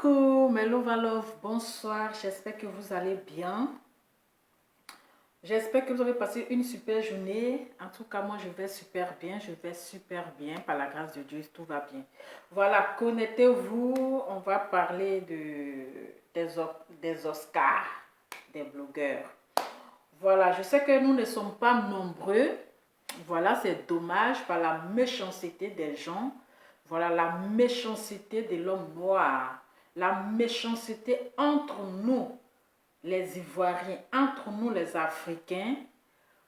Coucou mes love, bonsoir, j'espère que vous allez bien. J'espère que vous avez passé une super journée. En tout cas, moi je vais super bien, par la grâce de Dieu, tout va bien. Voilà, connectez-vous, on va parler des Oscars, des blogueurs. Voilà, je sais que nous ne sommes pas nombreux. Voilà, c'est dommage par la méchanceté des gens. Voilà, la méchanceté de l'homme noir. La méchanceté entre nous, les Ivoiriens, entre nous, les Africains.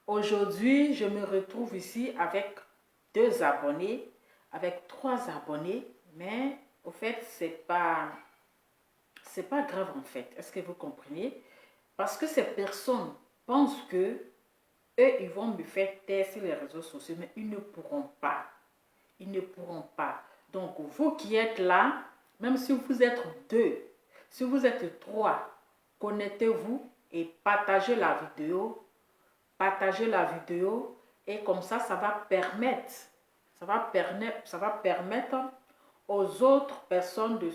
Aujourd'hui, je me retrouve ici avec 2 abonnés, avec 3 abonnés. Mais, au fait, c'est pas grave en fait. Est-ce que vous comprenez? Parce que ces personnes pensent que eux, ils vont me faire taire sur les réseaux sociaux, mais ils ne pourront pas. Ils ne pourront pas. Donc, vous qui êtes là, même si vous êtes 2, si vous êtes 3, connectez-vous et partagez la vidéo. Partagez la vidéo et comme ça va permettre, ça va permettre aux autres personnes de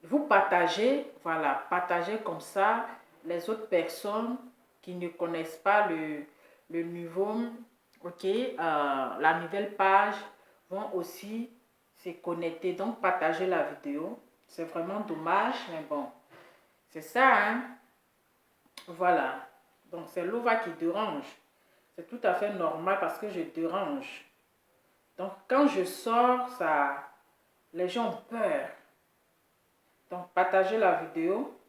vous partager, voilà, partagez comme ça les autres personnes qui ne connaissent pas le nouveau, ok, la nouvelle page vont aussi se connecter. Donc, partagez la vidéo. C'est vraiment dommage, mais bon, c'est ça, hein. Voilà. Donc, c'est Lova qui dérange. C'est tout à fait normal parce que je dérange. Donc, quand je sors, ça, les gens ont peur. Donc, partagez la vidéo.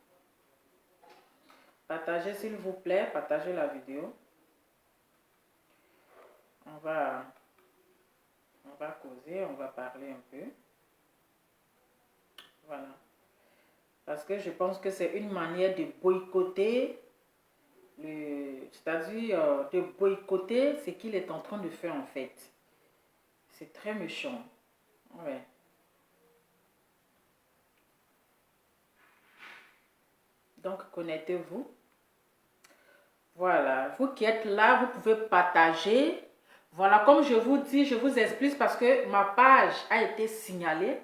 Partagez s'il vous plaît, partagez la vidéo. On va causer, on va parler un peu. Voilà. Parce que je pense que c'est une manière de boycotter, c'est-à-dire de boycotter ce qu'il est en train de faire en fait. C'est très méchant. Ouais. Donc, connectez-vous. Voilà. Vous qui êtes là, vous pouvez partager. Voilà, comme je vous dis, je vous explique parce que ma page a été signalée.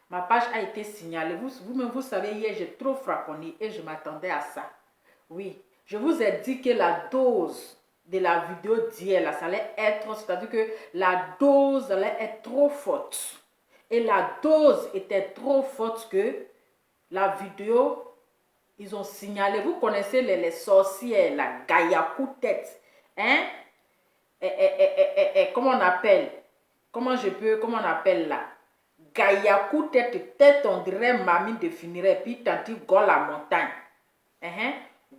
Ma page a été signalée. Vous-même, vous savez, hier, j'ai trop frapponné et je m'attendais à ça. Oui, je vous ai dit que la dose de la vidéo d'hier, là, ça allait être, c'est-à-dire que la dose allait être trop forte. Et la dose était trop forte que la vidéo, ils ont signalé, vous connaissez les sorcières, la Gaillakou tête, hein? Comment on appelle? Comment on appelle là? Gaillakou tête, on dirait mamie de finirait, puis tanti Gol la montagne.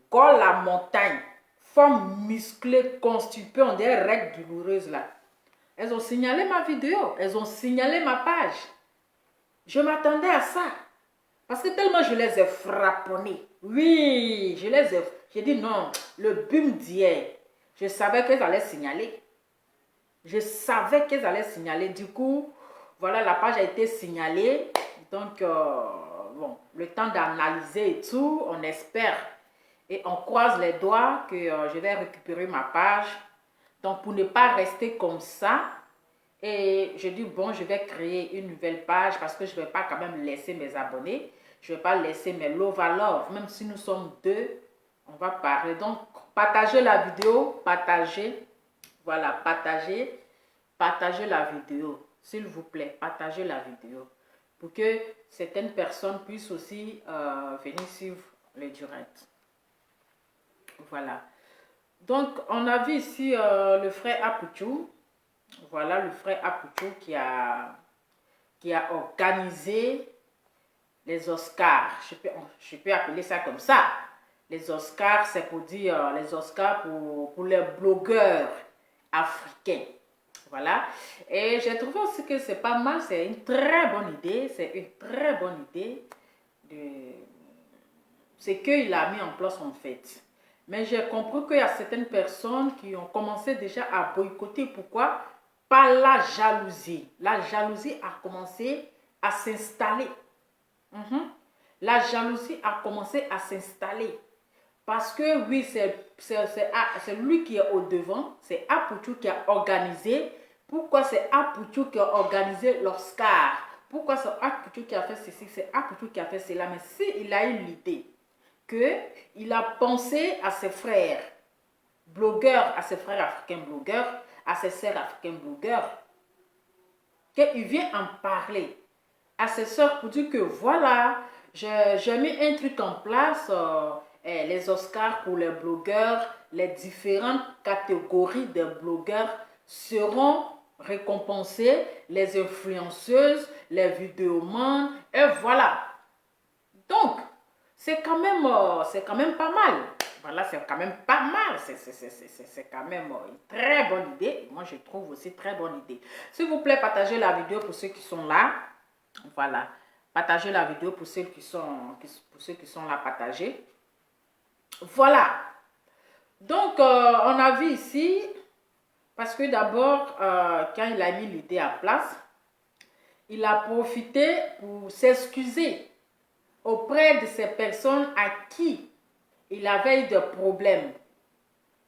Gol la montagne, forme musclée, constipée, on dirait règle douloureuse là. Elles ont signalé ma vidéo, elles ont signalé ma page. Je m'attendais à ça. Parce que tellement je les ai frapponnés. Oui, j'ai dit non, le bum d'hier, je savais qu'elles allaient signaler. Je savais qu'elles allaient signaler. Du coup, voilà, la page a été signalée. Donc, bon, le temps d'analyser et tout, on espère. Et on croise les doigts que je vais récupérer ma page. Donc, pour ne pas rester comme ça, et je dis, bon, je vais créer une nouvelle page parce que je ne vais pas quand même laisser mes abonnés. Je ne vais pas laisser mes love. Même si nous sommes 2, on va parler. Donc, partagez la vidéo, partagez. Voilà, partagez la vidéo. S'il vous plaît, partagez la vidéo. Pour que certaines personnes puissent aussi venir suivre le direct. Voilà. Donc, on a vu ici le frère Apouchou. Voilà, le frère Apouchou qui a organisé les Oscars. Je peux appeler ça comme ça. Les Oscars, c'est pour dire les Oscars pour les blogueurs africains. Voilà. Et j'ai trouvé aussi que c'est pas mal. C'est une très bonne idée. C'est une très bonne idée de ce qu'il a mis en place en fait. Mais j'ai compris qu'il y a certaines personnes qui ont commencé déjà à boycotter. Pourquoi? Par la jalousie. La jalousie a commencé à s'installer. La jalousie a commencé à s'installer. Parce que oui, c'est lui qui est au devant. C'est Apouchou qui a organisé. Pourquoi c'est Apouchou qui a organisé l'Oscar? pourquoi c'est Apoutou qui a fait ceci, c'est Apoutou qui a fait cela. Mais s'il a eu l'idée qu'il a pensé à ses frères blogueurs, à ses frères africains blogueurs, à ses sœurs africaines blogueurs, qu'il vient en parler à ses sœurs pour dire que voilà, j'ai mis un truc en place, les Oscars pour les blogueurs, les différentes catégories de blogueurs seront récompensées, les influenceuses, les vidéomans, et voilà. Donc, c'est quand même pas mal. Voilà, c'est quand même pas mal. C'est quand même une très bonne idée. Moi, je trouve aussi très bonne idée. S'il vous plaît, partagez la vidéo pour ceux qui sont là. Voilà. Partagez la vidéo pour ceux qui sont là, partagez. Voilà. Donc, on a vu ici, parce que d'abord, quand il a mis l'idée à place, il a profité pour s'excuser auprès de ces personnes à qui il avait eu des problèmes.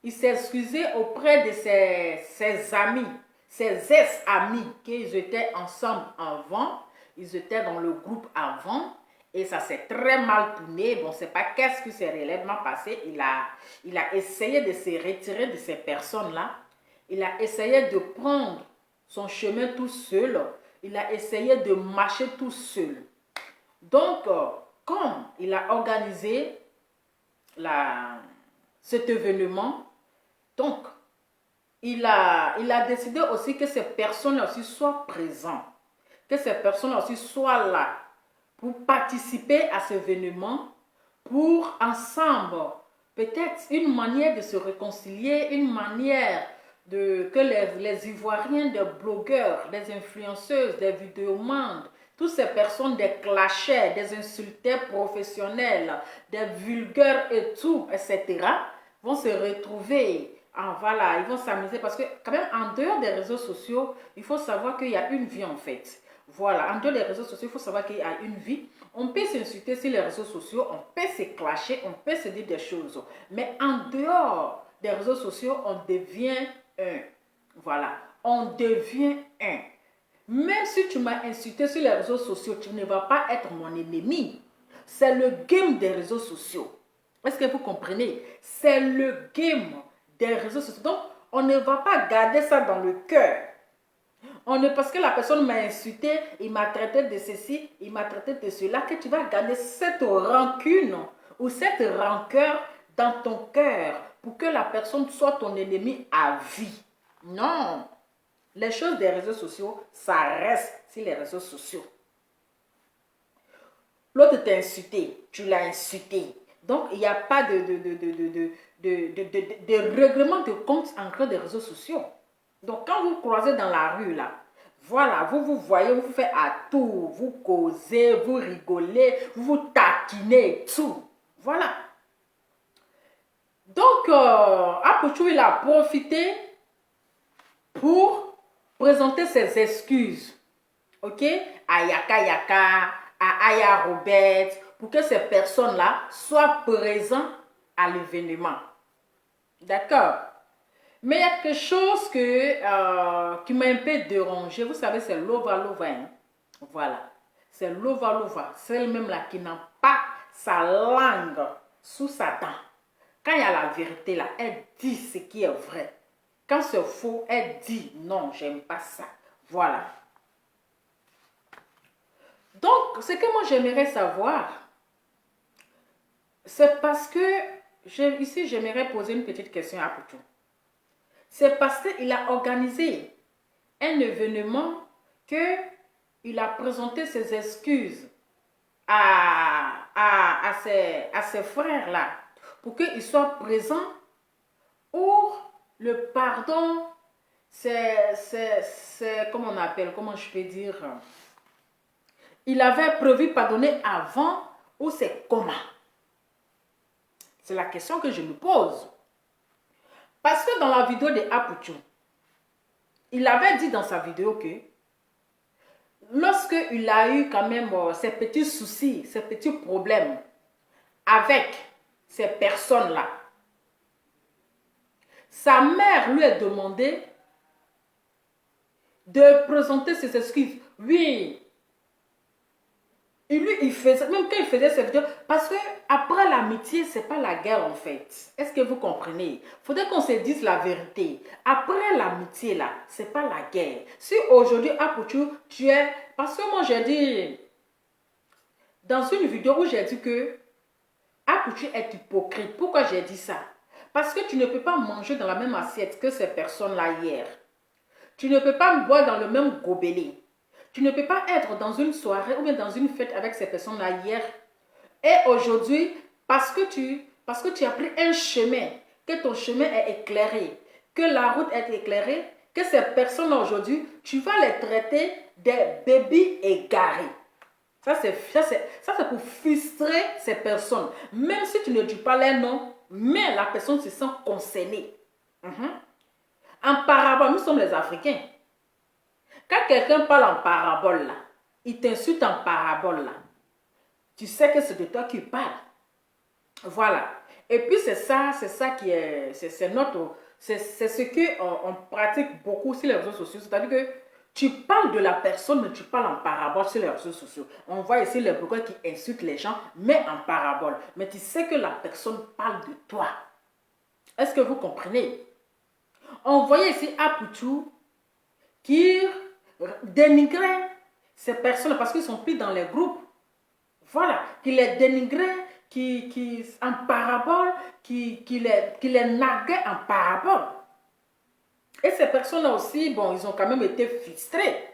Il s'est excusé auprès de ses amis, ses ex-amis, qu'ils étaient ensemble avant. Ils étaient dans le groupe avant et ça s'est très mal tourné. Bon, c'est pas qu'est-ce qui s'est réellement passé. Il a essayé de se retirer de ces personnes-là. Il a essayé de prendre son chemin tout seul. Il a essayé de marcher tout seul. Donc, comme il a organisé cet événement, donc, il a décidé aussi que ces personnes aussi soient présentes, que ces personnes aussi soient là pour participer à cet événement, pour ensemble, peut-être une manière de se réconcilier, une manière que les Ivoiriens, des blogueurs, des influenceuses, des vidéomans, toutes ces personnes, des clashers, des insulteurs professionnels, des vulgaires et tout, etc., vont se retrouver. Ah, voilà, ils vont s'amuser parce que quand même en dehors des réseaux sociaux, il faut savoir qu'il y a une vie en fait. Voilà, en dehors des réseaux sociaux, il faut savoir qu'il y a une vie. On peut s'insulter sur les réseaux sociaux, on peut se clasher, on peut se dire des choses. Mais en dehors des réseaux sociaux, on devient un. Voilà, on devient un. Même si tu m'as insulté sur les réseaux sociaux, tu ne vas pas être mon ennemi. C'est le game des réseaux sociaux. Est-ce que vous comprenez? C'est le game des réseaux sociaux. Donc, on ne va pas garder ça dans le cœur. Parce que la personne m'a insulté, il m'a traité de ceci, il m'a traité de cela, que tu vas garder cette rancune ou cette rancœur dans ton cœur pour que la personne soit ton ennemi à vie. Non. Les choses des réseaux sociaux, ça reste sur les réseaux sociaux. L'autre t'a insulté, tu l'as insulté. Donc, il n'y a pas de règlement de compte entre les réseaux sociaux. Donc, quand vous croisez dans la rue, là, voilà, vous voyez, vous faites à tout, vous causez, vous rigolez, vous vous taquinez, tout. Voilà. Donc, Apoutou, il a profité pour présenter ses excuses. OK? À Yaka Yaka, à Aya Robert, pour que ces personnes-là soient présentes à l'événement. D'accord? Mais il y a quelque chose qui m'a un peu dérangé. Vous savez, c'est Lova Lova. Hein? Voilà. C'est Lova Lova. Celle-même là qui n'a pas sa langue sous sa dent. Quand il y a la vérité là, elle dit ce qui est vrai. Quand c'est faux, elle dit non, j'aime pas ça. Voilà. Donc, ce que moi j'aimerais savoir, c'est parce que, ici j'aimerais poser une petite question à Apoutou. C'est parce qu'il a organisé un événement qu'il a présenté ses excuses à ses frères-là pour qu'ils soient présents pour le pardon. C'est comment on appelle, comment je peux dire, il avait prévu pardonner avant ou c'est comment? C'est la question que je me pose. Parce que dans la vidéo de Apoutou, il avait dit dans sa vidéo que lorsqu'il a eu quand même ces petits soucis, ces petits problèmes avec ces personnes-là, sa mère lui a demandé de présenter ses excuses. Oui, Et lui, il faisait, même quand il faisait cette vidéo, parce que après l'amitié, c'est pas la guerre en fait. Est-ce que vous comprenez? Faudrait qu'on se dise la vérité. Après l'amitié là, c'est pas la guerre. Si aujourd'hui, Apoutou, tu es... Parce que moi, j'ai dit, dans une vidéo où j'ai dit que Apoutou est hypocrite. Pourquoi j'ai dit ça? Parce que tu ne peux pas manger dans la même assiette que ces personnes-là hier. Tu ne peux pas boire dans le même gobelet. Tu ne peux pas être dans une soirée ou bien dans une fête avec ces personnes-là hier et aujourd'hui parce que tu as pris un chemin, que ton chemin est éclairé, que la route est éclairée, que ces personnes-là aujourd'hui, tu vas les traiter des bébés égarés. Ça, c'est pour frustrer ces personnes. Même si tu ne dis pas les noms, mais la personne se sent concernée. En parabole, nous sommes les Africains. Quand quelqu'un parle en parabole, là, il t'insulte en parabole, là, tu sais que c'est de toi qu'il parle. Voilà. Et puis c'est ça qui est, c'est ce qu'on pratique beaucoup sur les réseaux sociaux. C'est-à-dire que tu parles de la personne, mais tu parles en parabole sur les réseaux sociaux. On voit ici les blogueurs qui insultent les gens, mais en parabole. Mais tu sais que la personne parle de toi. Est-ce que vous comprenez? On voyait ici Apoutou qui dénigrait ces personnes parce qu'ils sont pris dans les groupes. Voilà, qui les dénigrait, qui en parabole, qui les narguait en parabole. Et ces personnes-là aussi, bon, ils ont quand même été frustrés.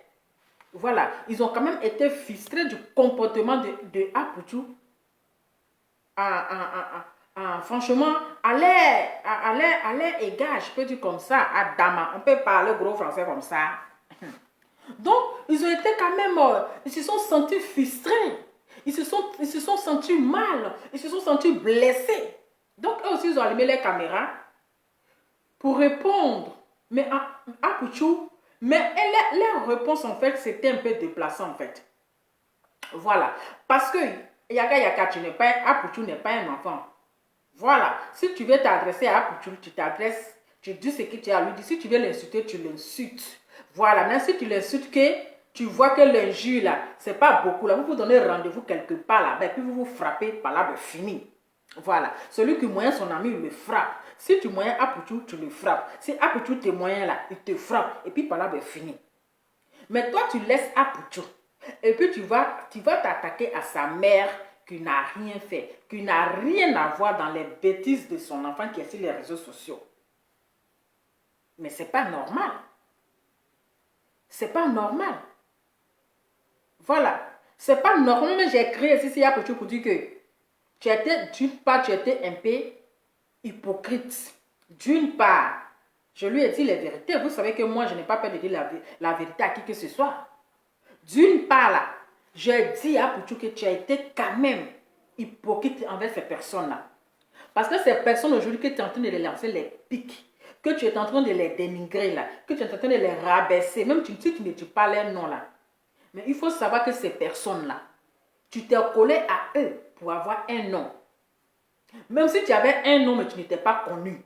Voilà, ils ont quand même été frustrés du comportement de Apoutou. Franchement, allez, égard, je peux dire comme ça, à Dama, on peut parler gros français comme ça. Donc, ils ont été quand même, ils se sont sentis frustrés. Ils se sont sentis mal. Ils se sont sentis blessés. Donc, eux aussi, ils ont allumé les caméras pour répondre. Mais à Pouchou, mais leur réponse, en fait, c'était un peu déplaçant, en fait. Voilà. Parce que Yaka, tu n'es pas, Apouchou n'est pas un enfant. Voilà. Si tu veux t'adresser à Apouchou, tu t'adresses, tu dis ce que tu as à lui dire. Si tu veux l'insulter, tu l'insultes. Voilà. Même si tu l'insultes, que tu vois que l'injure là, c'est pas beaucoup là. Vous vous donnez rendez-vous quelque part là, et puis vous vous frappez par là, fini. Voilà. Celui qui moyen son ami, il le frappe. Si tu moyens Apouchou, tu le frappes. Si Apouchou te moyen là, il te frappe. Et puis par là, fini. Mais toi, tu laisses Apouchou. Et puis tu vas t'attaquer à sa mère qui n'a rien fait, qui n'a rien à voir dans les bêtises de son enfant qui est sur les réseaux sociaux. Mais c'est pas normal. C'est pas normal. Voilà. C'est pas normal. Mais j'ai créé ici Apouchou pour dire que d'une part, tu étais un peu hypocrite. D'une part, je lui ai dit les vérités. Vous savez que moi, je n'ai pas peur de dire la vérité à qui que ce soit. D'une part, là, j'ai dit à Apouchou que tu as été quand même hypocrite envers ces personnes-là. Parce que ces personnes aujourd'hui, que tu es en train de les lancer les pics, que tu es en train de les dénigrer, là, que tu es en train de les rabaisser, même si tu ne dis pas leur nom, là. Mais il faut savoir que ces personnes-là, tu t'es collé à eux pour avoir un nom. Même si tu avais un nom, mais tu n'étais pas connu.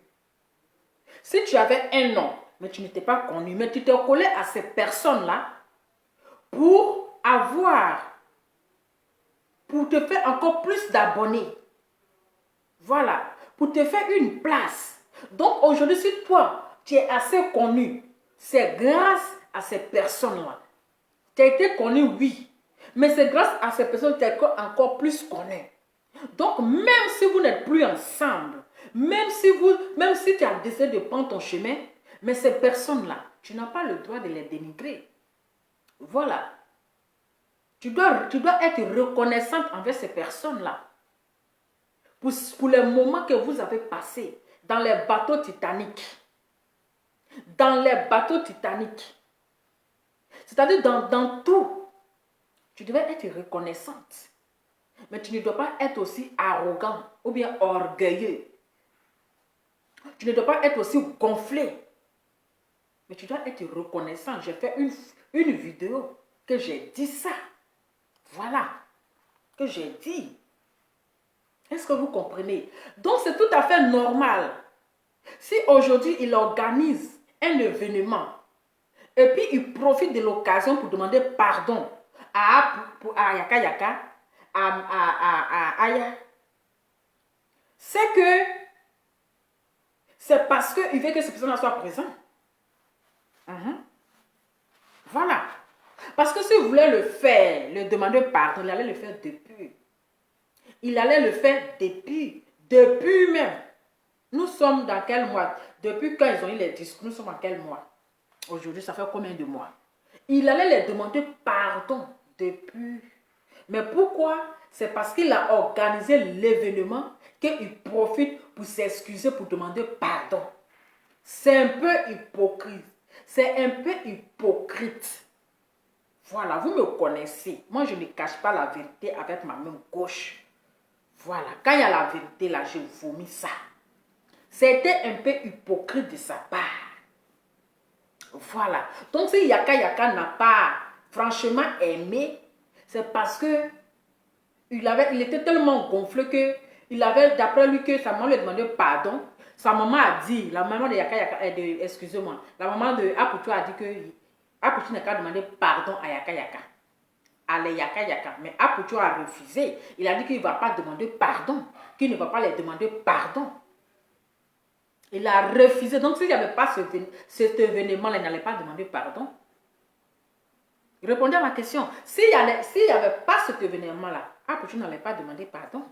Si tu avais un nom, mais tu n'étais pas connu, mais tu t'es collé à ces personnes-là pour te faire encore plus d'abonnés. Voilà, pour te faire une place. Donc aujourd'hui, si toi, tu es assez connu, c'est grâce à ces personnes-là. Tu as été connu, oui, mais c'est grâce à ces personnes que tu es encore plus connu. Donc, même si vous n'êtes plus ensemble, même si tu as décidé de prendre ton chemin, mais ces personnes-là, tu n'as pas le droit de les dénigrer. Voilà. Tu dois être reconnaissante envers ces personnes-là. Pour les moments que vous avez passés dans les bateaux Titanic. Dans les bateaux Titanic. C'est-à-dire dans tout. Tu devais être reconnaissante. Mais tu ne dois pas être aussi arrogant ou bien orgueilleux. Tu ne dois pas être aussi gonflé. Mais tu dois être reconnaissant. J'ai fait une vidéo que j'ai dit ça. Voilà. Que j'ai dit. Est-ce que vous comprenez? Donc c'est tout à fait normal. Si aujourd'hui il organise un événement et puis il profite de l'occasion pour demander pardon à Yaka Yaka, à Aya, c'est parce qu'il veut que cette personne soit présente. Voilà. Parce que s'il voulait le faire, le demander pardon, il allait le faire depuis. Il allait le faire depuis. Depuis même. Nous sommes dans quel mois? Depuis quand ils ont eu les discours, nous sommes en quel mois? Aujourd'hui, ça fait combien de mois? Il allait les demander pardon depuis. Mais pourquoi? C'est parce qu'il a organisé l'événement qu'il profite pour s'excuser, pour demander pardon. C'est un peu hypocrite. C'est un peu hypocrite. Voilà, vous me connaissez. Moi, je ne cache pas la vérité avec ma main gauche. Voilà, quand il y a la vérité là, je vomis ça. C'était un peu hypocrite de sa part. Voilà. Donc, si Yaka n'a pas franchement aimé, c'est parce que il était tellement gonflé que il avait, d'après lui, que sa maman lui demandait pardon. Sa maman a dit, la maman de Yaka, excusez-moi, la maman de Aputu a dit que Aputu n'a qu'à demander pardon à Yaka. À les Yaka. Mais Aputu a refusé. Il a dit qu'il ne va pas demander pardon, qu'il ne va pas les demander pardon. Il a refusé. Donc, s'il n'y avait pas cet événement-là, il n'allait pas demander pardon. Répondez à ma question. S'il n'y avait pas cet événement-là, Aputu n'allait pas demander pardon.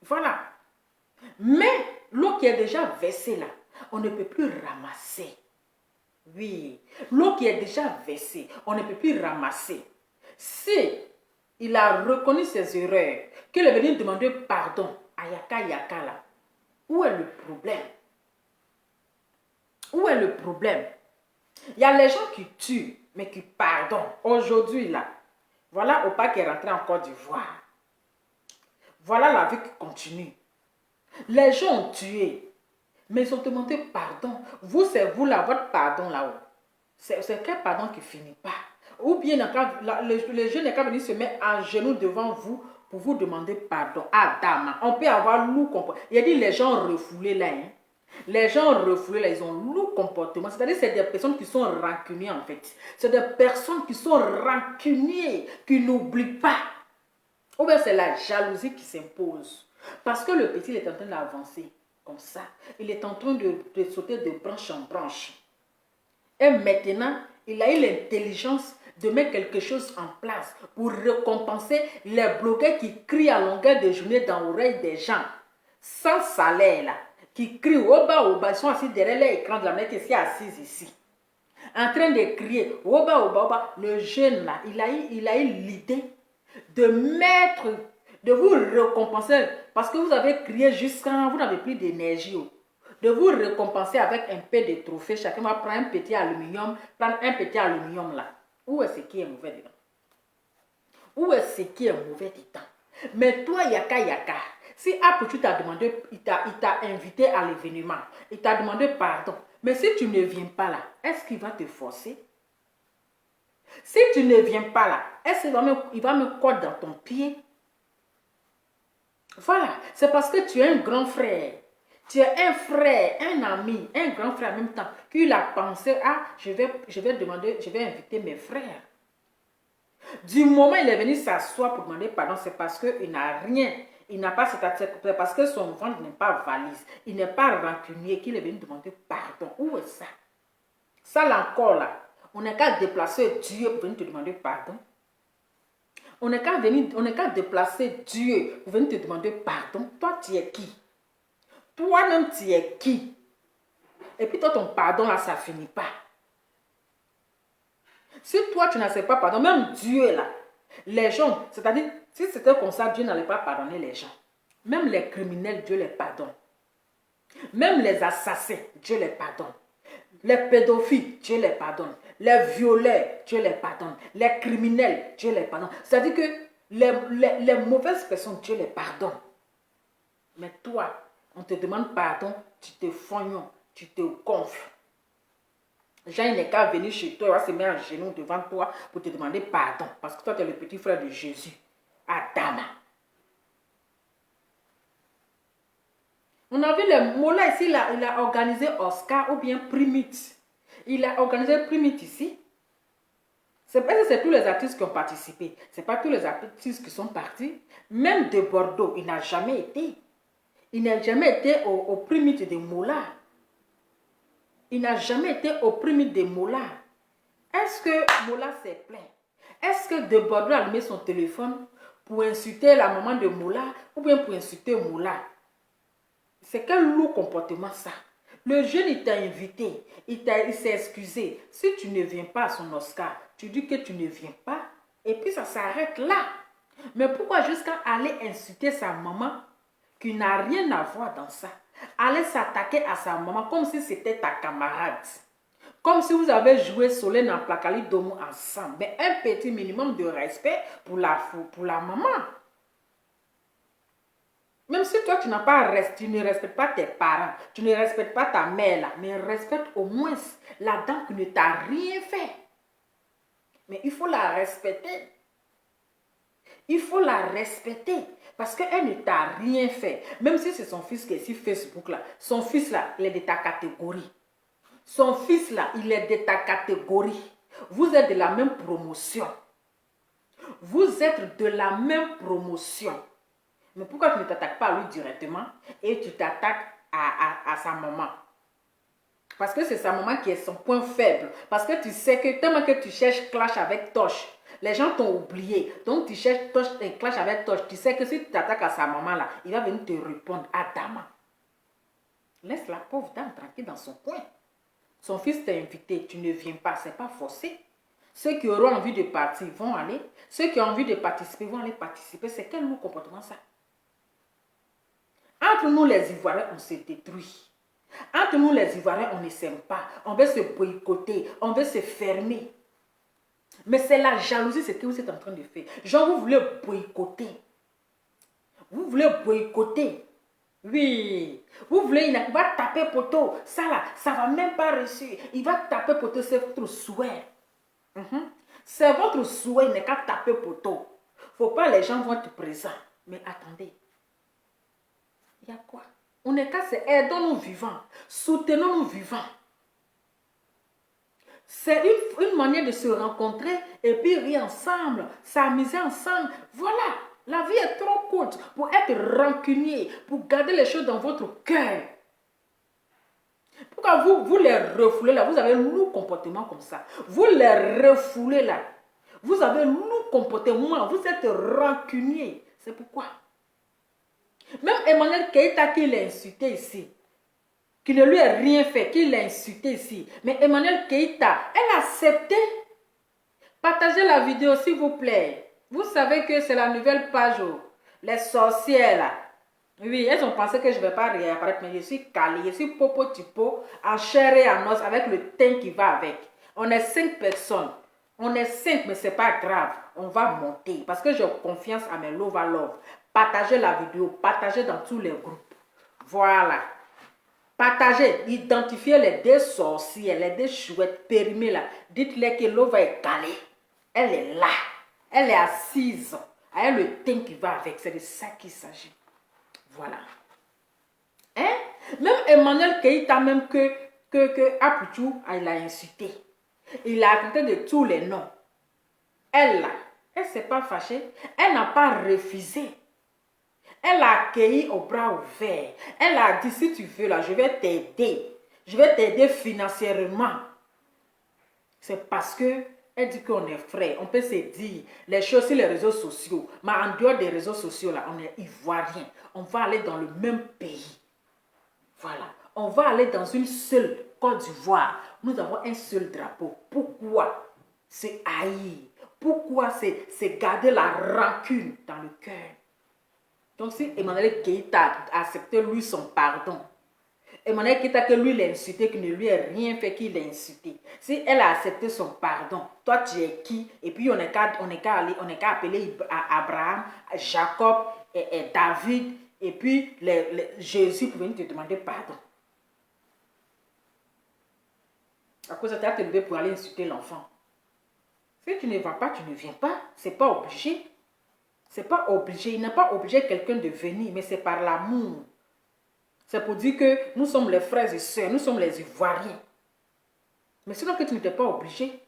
Voilà. Mais l'eau qui est déjà versée là, on ne peut plus ramasser. Oui. L'eau qui est déjà versée, on ne peut plus ramasser. Si il a reconnu ses erreurs, qu'il est venu demander pardon à Yaka là, où est le problème? Où est le problème? Il y a les gens qui tuent, mais qui pardonnent. Aujourd'hui là, voilà Opa qui est rentré en Côte d'Ivoire. Voilà la vie qui continue. Les gens ont tué, mais ils ont demandé pardon. Vous, c'est vous là, votre pardon là-haut. C'est quel pardon qui ne finit pas? Ou bien le jeune n'est qu'à venir se mettre à genoux devant vous pour vous demander pardon. Ah, dame, on peut avoir lourd comportement. Il a dit les gens refoulés là. Hein. Les gens refoulés là, ils ont lourd comportement. C'est-à-dire c'est des personnes qui sont rancunières en fait. C'est des personnes qui sont rancunières, qui n'oublient pas. Ou bien c'est la jalousie qui s'impose. Parce que le petit il est en train d'avancer comme ça. Il est en train de sauter de branche en branche. Et maintenant, il a eu l'intelligence de mettre quelque chose en place pour récompenser les blogueurs qui crient à longueur de journée dans l'oreille des gens, sans salaire là, qui crient au bas, ils sont assis derrière l'écran de la manette qui est assise ici, en train de crier au bas, le jeune là, il a eu l'idée de vous récompenser parce que vous avez crié jusqu'à, vous n'avez plus d'énergie. De vous récompenser avec un peu de trophées. Chacun va prendre un petit aluminium, là. Où est ce qui est mauvais dedans? Où est ce qui est mauvais dedans? Mais toi, Yaka, si Aputu t'a demandé, il t'a invité à l'événement, il t'a demandé pardon, mais si tu ne viens pas là, est-ce qu'il va te forcer? Si tu ne viens pas là, est-ce qu'il va me coller dans ton pied? Voilà, c'est parce que tu es un grand frère. Tu es un frère, un ami, un grand frère en même temps, qu'il a pensé, ah, je vais inviter mes frères. Du moment où il est venu s'asseoir pour demander pardon, c'est parce qu'il n'a rien, il n'a pas cette attitude, c'est parce que son ventre n'est pas valise, il n'est pas rancunier, qu'il est venu demander pardon. Où est ça? Ça là encore là, on n'est qu'à déplacer Dieu pour venir te demander pardon. On n'est qu'à déplacer Dieu pour venir te demander pardon. Toi, tu es qui? Toi-même, tu es qui? Et puis toi, ton pardon, là, ça ne finit pas. Si toi, tu n'acceptes pas pardon, même Dieu, là, les gens, c'est-à-dire, si c'était comme ça, Dieu n'allait pas pardonner les gens. Même les criminels, Dieu les pardonne. Même les assassins, Dieu les pardonne. Les pédophiles, Dieu les pardonne. Les violeurs, Dieu les pardonne. Les criminels, Dieu les pardonne. C'est-à-dire que les mauvaises personnes, Dieu les pardonne. Mais toi, on te demande pardon, tu te fognes, tu te gonfles. Jean, il n'est qu'à venir chez toi, il va se mettre à genoux devant toi pour te demander pardon. Parce que toi, tu es le petit frère de Jésus. Adama. On a vu les mots là ici, il a organisé Oscar ou bien Primite. Il a organisé Primite ici. C'est parce que c'est tous les artistes qui ont participé. Ce n'est pas tous les artistes qui sont partis. Même de Bordeaux, il n'a jamais été. Il n'a jamais été au primite de Moula. Il n'a jamais été au primite de Moula. Est-ce que Moula s'est plaint? Est-ce que de Bordeaux a allumé son téléphone pour insulter la maman de Moula ou bien pour insulter Moula? C'est quel lourd comportement ça? Le jeune, il t'a invité, il s'est excusé. Si tu ne viens pas à son Oscar, tu dis que tu ne viens pas et puis ça s'arrête là. Mais pourquoi jusqu'à aller insulter sa maman qui n'a rien à voir dans ça? Aller s'attaquer à sa maman comme si c'était ta camarade. Comme si vous avez joué Solène en Placali Domo ensemble. Mais un petit minimum de respect pour la maman. Même si toi, tu ne respectes pas tes parents, tu ne respectes pas ta mère, là, mais respecte au moins la dame qui ne t'a rien fait. Mais il faut la respecter. Il faut la respecter parce qu'elle ne t'a rien fait. Même si c'est son fils qui est sur Facebook, là, son fils, là, il est de ta catégorie. Son fils, là, il est de ta catégorie. Vous êtes de la même promotion. Vous êtes de la même promotion. Mais pourquoi tu ne t'attaques pas à lui directement et tu t'attaques à sa maman? Parce que c'est sa maman qui est son point faible. Parce que tu sais que tellement que tu cherches clash avec Tosh, les gens t'ont oublié. Donc tu cherches clash avec Tosh. Tu sais que si tu t'attaques à sa maman là, il va venir te répondre à Dama. Laisse la pauvre dame tranquille dans son coin. Son fils t'a invité, tu ne viens pas, c'est pas forcé. Ceux qui auront envie de partir vont aller. Ceux qui ont envie de participer vont aller participer. C'est quel lourd comportement ça? Entre nous les Ivoiriens, on se détruit. Entre nous les Ivoiriens, on ne s'aime pas. On veut se boycotter, on veut se fermer. Mais c'est la jalousie, c'est ce que vous êtes en train de faire. Genre, vous voulez boycotter. Vous voulez boycotter. Oui. Vous voulez, il va taper poteau. Ça là, ça ne va même pas réussir. Il va taper poteau, c'est votre souhait. C'est votre souhait, il n'est qu'à taper poteau. Il ne faut pas les gens vont être présents. Mais attendez. Il y a quoi? On n'est qu'à se aidons-nous vivants. Soutenons-nous vivants. C'est une manière de se rencontrer et puis rire ensemble, s'amuser ensemble. Voilà, la vie est trop courte pour être rancunier, pour garder les choses dans votre cœur. Pourquoi vous les refoulez là? Vous avez un lourd comportement comme ça. Vous les refoulez là. Vous avez un lourd comportement. Vous êtes rancunier. C'est pourquoi. Même Emmanuel Keïta qui l'a insulté ici, qui ne lui a rien fait, qui l'a insulté ici. Mais Emmanuel Keïta, elle a accepté. Partagez la vidéo s'il vous plaît. Vous savez que c'est la nouvelle page, les sorcières là. Oui, elles ont pensé que je ne vais pas réapparaître, mais je suis calée, je suis popo tipo, en chair et en os, avec le teint qui va avec. On est 5 personnes. On est 5, mais ce n'est pas grave. On va monter parce que j'ai confiance à mes love à love. Partagez la vidéo, partagez dans tous les groupes. Voilà. Partagez, identifiez les deux sorcières, les deux chouettes périmées là. Dites-les que l'eau va être calée. Elle est là. Elle est assise. Elle a le teint qui va avec. C'est de ça qu'il s'agit. Voilà. Hein? Même Emmanuel Keïta, même que Apuchou, il a insulté. Il a traité de tous les noms. Elle là, elle ne s'est pas fâchée. Elle n'a pas refusé. Elle a accueilli au bras ouverts. Elle a dit, si tu veux, là, je vais t'aider. Je vais t'aider financièrement. C'est parce que elle dit qu'on est frères. On peut se dire les choses sur les réseaux sociaux. Mais en dehors des réseaux sociaux, là, on est ivoiriens. On va aller dans le même pays. Voilà. On va aller dans une seule Côte d'Ivoire. Nous avons un seul drapeau. Pourquoi? C'est haïr. Pourquoi c'est garder la rancune dans le cœur? Donc, si Emmanuel Keïta a accepté lui son pardon, Emmanuel Keïta que lui l'a insulté, qu'il ne lui a rien fait, qu'il l'a insulté. Si elle a accepté son pardon, toi tu es qui? Et puis on n'est qu'à appeler Abraham, Jacob et David, et puis Jésus pour venir te demander pardon. À cause de ça, tu es levé pour aller insulter l'enfant. Si tu ne vas pas, tu ne viens pas. C'est pas obligé. C'est pas obligé. Il n'est pas obligé quelqu'un de venir, mais c'est par l'amour. C'est pour dire que nous sommes les frères et sœurs, nous sommes les Ivoiriens. Mais sinon que tu n'étais pas obligé.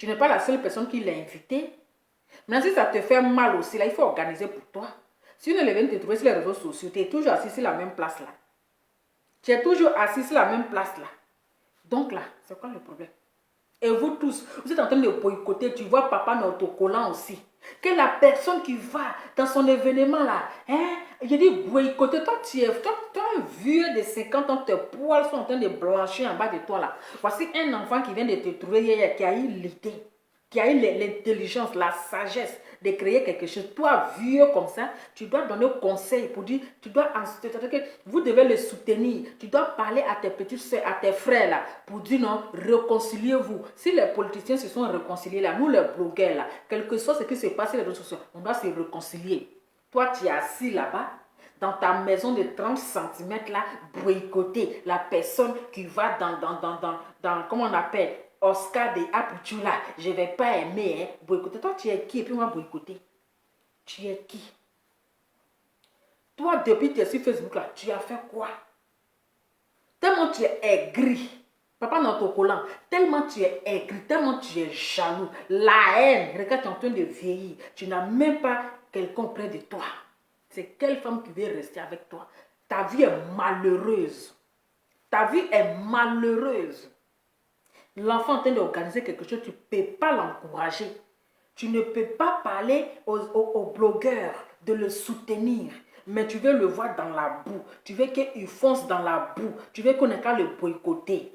Tu n'es pas la seule personne qui l'a invité. Maintenant, si ça te fait mal aussi, là, il faut organiser pour toi. Si on ne vient te trouver sur les réseaux sociaux, tu es toujours assis sur la même place là. Tu es toujours assis sur la même place là. Donc là, c'est quoi le problème? Et vous tous, vous êtes en train de boycotter. Tu vois papa notre collant aussi. Que la personne qui va dans son événement là, hein, je dis boycotter. Toi, tu es un vieux de 50 ans, tes poils sont en train de blanchir en bas de toi là. Voici un enfant qui vient de te trouver hier, qui a eu l'idée, qui a eu l'intelligence, la sagesse de créer quelque chose. Toi, vieux comme ça, tu dois donner conseil pour dire, tu dois, vous devez le soutenir. Tu dois parler à tes petites soeurs, à tes frères là, pour dire non, réconciliez-vous. Si les politiciens se sont réconciliés là, nous les blogueurs là, quel que soit ce qui se passe sur les réseaux sociaux, on doit se réconcilier. Toi, tu es assis là-bas, dans ta maison de 30 cm là, boycotter la personne qui va dans comment on appelle, Oscar de Apuchula, je ne vais pas aimer, hein, boycotter. Toi, tu es qui et puis moi boycotter? Tu es qui? Toi, depuis que tu es sur Facebook là, tu as fait quoi? Tellement tu es aigri, papa notre collant, tellement tu es aigri, tellement tu es jaloux, la haine, regarde, tu es en train de vieillir, tu n'as même pas quelqu'un près de toi. C'est quelle femme qui veut rester avec toi? Ta vie est malheureuse. Ta vie est malheureuse. L'enfant est en train d'organiser quelque chose, tu ne peux pas l'encourager. Tu ne peux pas parler aux blogueurs de le soutenir. Mais tu veux le voir dans la boue. Tu veux qu'il fonce dans la boue. Tu veux qu'on ait qu'à le boycotter.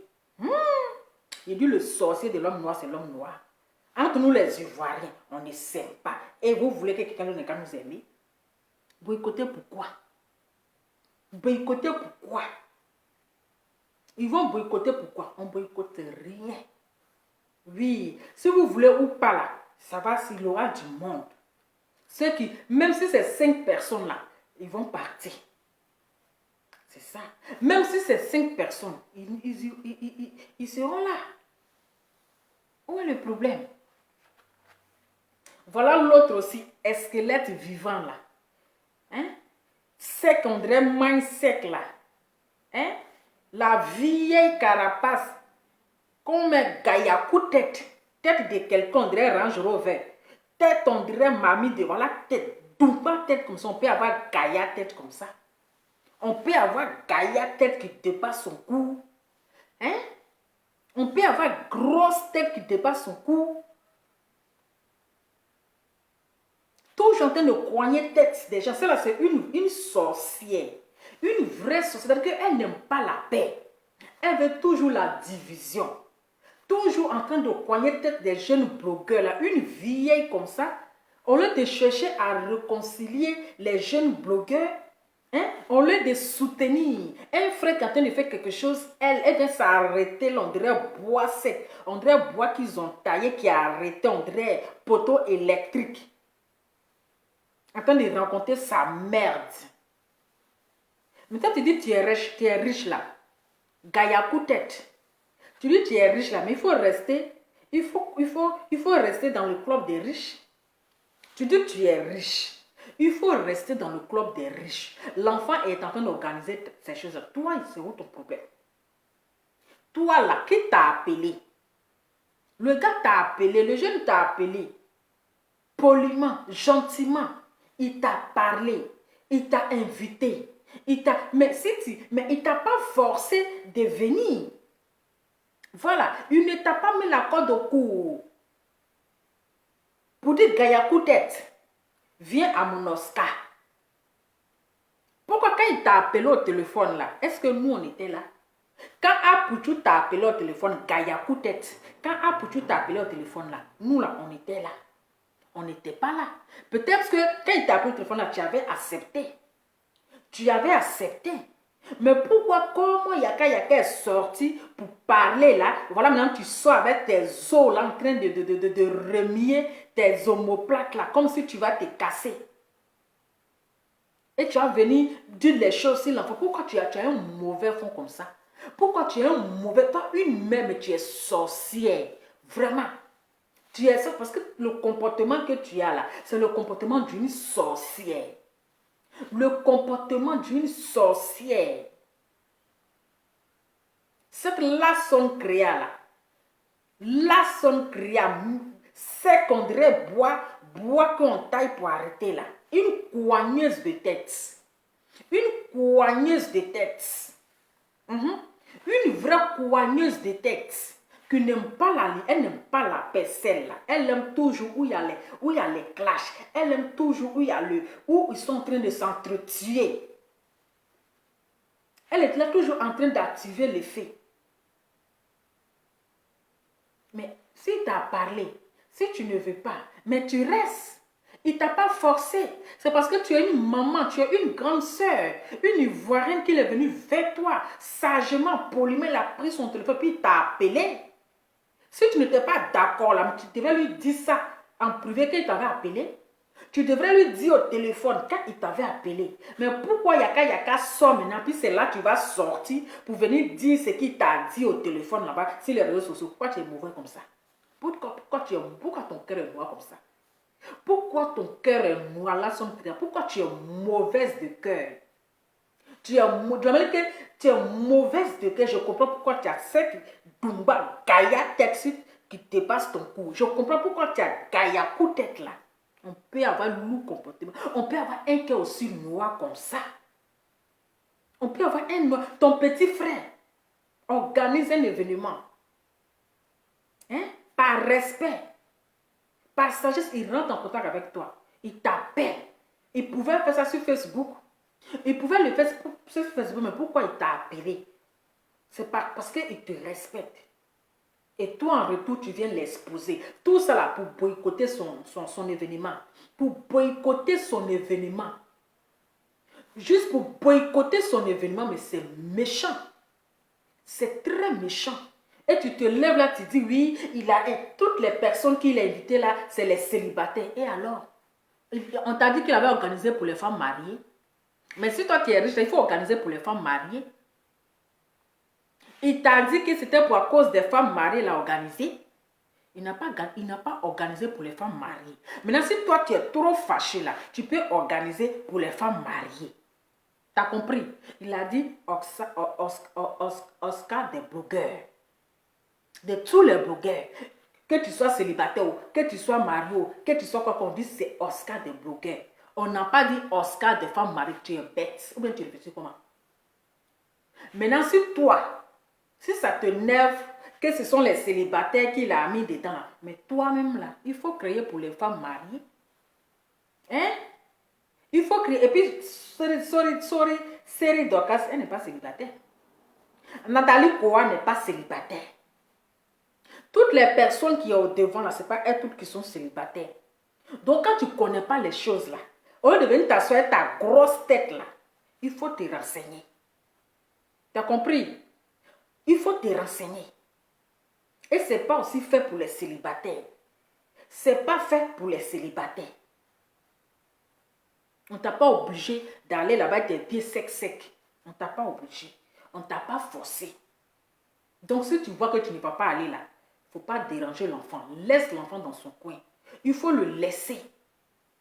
Il dit le sorcier de l'homme noir, c'est l'homme noir. Entre nous les Ivoiriens, on ne s'aime pas. Et vous voulez que quelqu'un n'ait qu'à nous aimer? Boycotter pourquoi? Boycotter pourquoi? Ils vont boycotter pourquoi? On boycotte rien. Oui, si vous voulez ou pas là, ça va, s'il y aura du monde. Ceux qui, même si c'est 5 personnes là, ils vont partir. C'est ça. Même si c'est 5 personnes, ils seront là. Où est le problème? Voilà l'autre aussi, squelette vivant là. Hein? Sec, on dirait main sec là. Hein? La vieille carapace. Comme un gaillakou tête. Tête de quelqu'un, on dirait Range Rover. Tête, on dirait mamie de voilà, tête. Douba tête comme ça. On peut avoir gaïa tête comme ça. On peut avoir gaïa tête qui dépasse son cou. Hein? On peut avoir grosse tête qui dépasse son cou. Toujours en train de coigner tête des gens. Celle-là, c'est une sorcière. Une vraie sorcière. C'est-à-dire qu'elle n'aime pas la paix. Elle veut toujours la division. Toujours en train de coigner tête des jeunes blogueurs. Là. Une vieille comme ça. Au lieu de chercher à réconcilier les jeunes blogueurs, hein, au lieu de soutenir un frère qui est en train de faire quelque chose, elle vient s'arrêter. On dirait bois sec. On dirait bois qu'ils ont taillé qui a arrêté. On dirait poteau électrique. En train de rencontrer sa merde. Maintenant, tu dis tu es riche là. Gaillakou tête. Tu dis tu es riche là, mais il faut rester. Il faut rester dans le club des riches. Tu dis tu es riche. Il faut rester dans le club des riches. L'enfant est en train d'organiser ces choses. Toi, c'est où ton problème? Toi là, qui t'a appelé? Le gars t'a appelé, le jeune t'a appelé. Poliment, gentiment. Il t'a parlé, il t'a invité, mais il t'a pas forcé de venir. Voilà, il ne t'a pas mis la corde au cou. Pour dire gaillakou tête, viens à mon Oscar. Pourquoi quand il t'a appelé au téléphone là, est-ce que nous on était là? Quand Apuchu t'a appelé au téléphone, gaillakou tête, quand Apuchu t'a appelé au téléphone là, nous là on était là. On n'était pas là. Peut-être que quand il t'a appelé au téléphone, là, tu avais accepté. Tu avais accepté. Mais pourquoi, comment Yaka est sorti pour parler là? Voilà, maintenant tu sors avec tes os là en train de remuer tes omoplates là, comme si tu vas te casser. Et tu vas venir dire les choses sur l'enfant. Pourquoi tu as un mauvais fond comme ça? Pourquoi tu es un mauvais... Toi, une mère, mais tu es sorcière. Vraiment. Tu es ça parce que le comportement que tu as là, c'est le comportement d'une sorcière. Le comportement d'une sorcière. Cette laçon créa là, La sonne cria, c'est qu'on dirait bois qu'on taille pour arrêter là. Une coigneuse de tête. Une coigneuse de tête. Une vraie coigneuse de tête. Qui n'aime pas elle n'aime pas la paix, celle-là. Elle aime toujours où il y a les clashs. Elle aime toujours où où ils sont en train de s'entretuer. Elle est là toujours en train d'activer l'effet. Mais s'il t'a parlé, si tu ne veux pas, mais tu restes. Il ne t'a pas forcé. C'est parce que tu es une maman, tu es une grande sœur, une Ivoirienne qui est venue vers toi, sagement, poliment, elle a pris son téléphone, puis il t'a appelé. Si tu n'étais pas d'accord là, tu devrais lui dire ça en privé qu'il t'avait appelé. Tu devrais lui dire au téléphone quand il t'avait appelé. Mais pourquoi Yaka sort maintenant, puis c'est là que tu vas sortir pour venir dire ce qu'il t'a dit au téléphone là-bas, sur les réseaux sociaux. Pourquoi tu es mauvais comme ça? Pourquoi ton cœur est noir comme ça? Pourquoi ton cœur est noir là, pourquoi tu es mauvaise de cœur? Tu es mauvaise de cœur. Je comprends pourquoi tu as cette Dumba Gaïa tête qui te passe ton cou. Je comprends pourquoi tu as Gaïa coup tête là. On peut avoir loup comportement. On peut avoir un cœur aussi noir comme ça. On peut avoir un noir. Ton petit frère organise un événement. Hein? Par respect. Par sagesse, il rentre en contact avec toi. Il t'appelle. Il pouvait faire ça sur Facebook. Il pouvait le faire sur Facebook, mais pourquoi il t'a appelé? C'est parce qu'il te respecte. Et toi, en retour, tu viens l'exposer. Tout ça là pour boycotter son événement. Pour boycotter son événement. Juste pour boycotter son événement, mais c'est méchant. C'est très méchant. Et tu te lèves là, tu dis oui, toutes les personnes qu'il a invitées là, c'est les célibataires. Et alors? On t'a dit qu'il avait organisé pour les femmes mariées. Mais si toi tu es riche, il faut organiser pour les femmes mariées. Il t'a dit que c'était pour à cause des femmes mariées qu'il a organisé. Il n'a pas organisé pour les femmes mariées. Maintenant, si toi tu es trop fâché là, tu peux organiser pour les femmes mariées. T'as compris? Il a dit Oscar des blogueurs. De tous les blogueurs. Que tu sois célibataire, que tu sois marié, que tu sois quoi qu'on dise, c'est Oscar des blogueurs. On n'a pas dit Oscar des femmes mariées, tu es bête. Ou bien tu réfléchis comment? Maintenant, si toi, si ça te nerve que ce sont les célibataires qu'il a mis dedans, mais toi-même là, il faut créer pour les femmes mariées. Hein? Il faut créer. Et puis, Série Dorcas, elle n'est pas célibataire. Nathalie Koa n'est pas célibataire. Toutes les personnes qui sont au devant là, ce n'est pas elles toutes qui sont célibataires. Donc, quand tu ne connais pas les choses là, au lieu de venir t'asseoir ta grosse tête là, il faut te renseigner. Tu as compris? Il faut te renseigner. Et ce n'est pas aussi fait pour les célibataires. Ce n'est pas fait pour les célibataires. On ne t'a pas obligé d'aller là-bas avec tes pieds secs. On ne t'a pas obligé. On ne t'a pas forcé. Donc, si tu vois que tu ne vas pas aller là, il ne faut pas déranger l'enfant. Laisse l'enfant dans son coin. Il faut le laisser.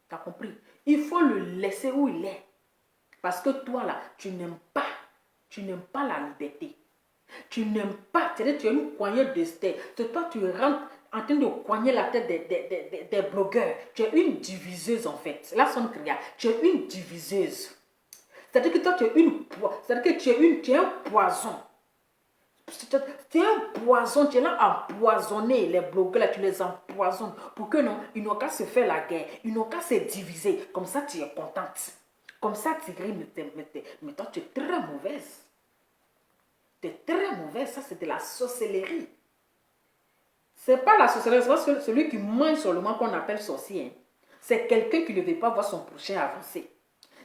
Tu as compris? Il faut le laisser où il est. Parce que toi là, tu n'aimes pas. Tu n'aimes pas la liberté. Tu n'aimes pas. C'est-à-dire tu es une coignée de tête. Toi, tu rentres en train de coigner la tête des blogueurs. Tu es une diviseuse en fait. Là, son cria. Tu es une diviseuse. C'est-à-dire que toi, tu es un poison. Tu es un poison, tu es là à empoisonner les blogueurs, là, tu les empoisonnes pour que non, ils n'ont qu'à se faire la guerre, ils n'ont qu'à se diviser. Comme ça, tu es contente. Comme ça, tu ris, mais toi, tu es très mauvaise. Tu es très mauvaise, ça, c'est de la sorcellerie. C'est pas la sorcellerie, c'est pas celui qui mange sur le monde qu'on appelle sorcier. C'est quelqu'un qui ne veut pas voir son prochain avancer.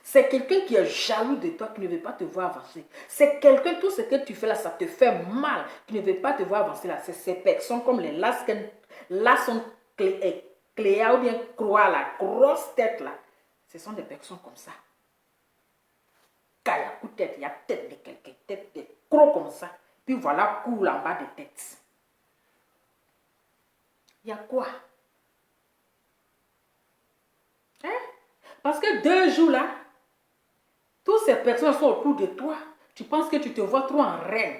C'est quelqu'un qui est jaloux de toi, qui ne veut pas te voir avancer. C'est quelqu'un, tout ce que tu fais là, ça te fait mal, qui ne veut pas te voir avancer là. C'est ces personnes comme les Lasson Cléa ou bien Croix, la grosse tête là. Ce sont des personnes comme ça. Quand il y a coup de tête, il y a tête de quelqu'un, tête de gros comme ça. Puis voilà, coule en bas de tête. Il y a quoi? Hein? Parce que 2 jours là, toutes ces personnes sont autour de toi. Tu penses que tu te vois trop en reine.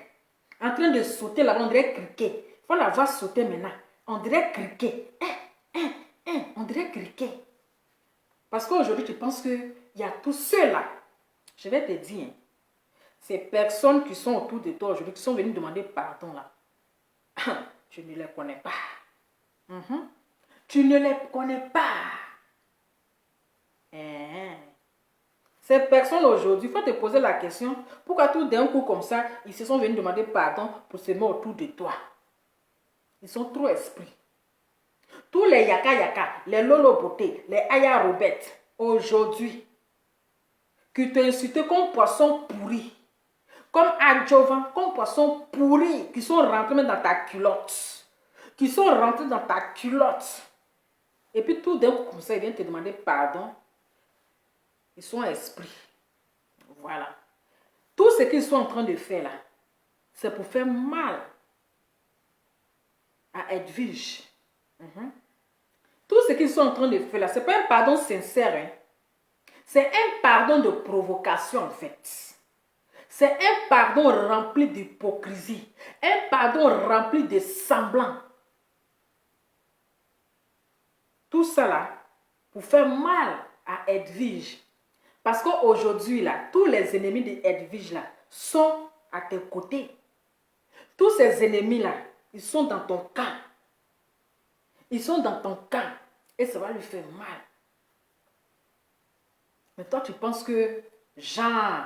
En train de sauter là-bas, on dirait criquet. faut la voir sauter maintenant. On dirait criquet. On dirait criquet. Parce qu'aujourd'hui, tu penses qu'il y a tous ceux-là. Je vais te dire, hein, ces personnes qui sont autour de toi aujourd'hui, qui sont venues demander pardon là, tu ne les connais pas. Tu ne les connais pas. Ces personnes aujourd'hui, il faut te poser la question, pourquoi tout d'un coup comme ça, ils se sont venus demander pardon pour se mettre autour de toi. Ils sont trop esprits. Tous les yaka yaka, les lolo beauté, les aya robert, aujourd'hui, qui t'ont insulté comme poisson pourri, comme adjuvant, comme poisson pourri, qui sont rentrés même dans ta culotte, qui sont rentrés dans ta culotte. Et puis tout d'un coup comme ça, ils viennent te demander pardon. Ils sont esprits. Voilà. Tout ce qu'ils sont en train de faire là, c'est pour faire mal à Edwige. Tout ce qu'ils sont en train de faire là, ce n'est pas un pardon sincère. Hein. C'est un pardon de provocation en fait. C'est un pardon rempli d'hypocrisie. Un pardon rempli de semblant. Tout ça là, pour faire mal à Edwige. Parce qu'aujourd'hui là, tous les ennemis de Edwige là, sont à tes côtés. Tous ces ennemis là, ils sont dans ton camp. Ils sont dans ton camp. Et ça va lui faire mal. Mais toi, tu penses que, genre,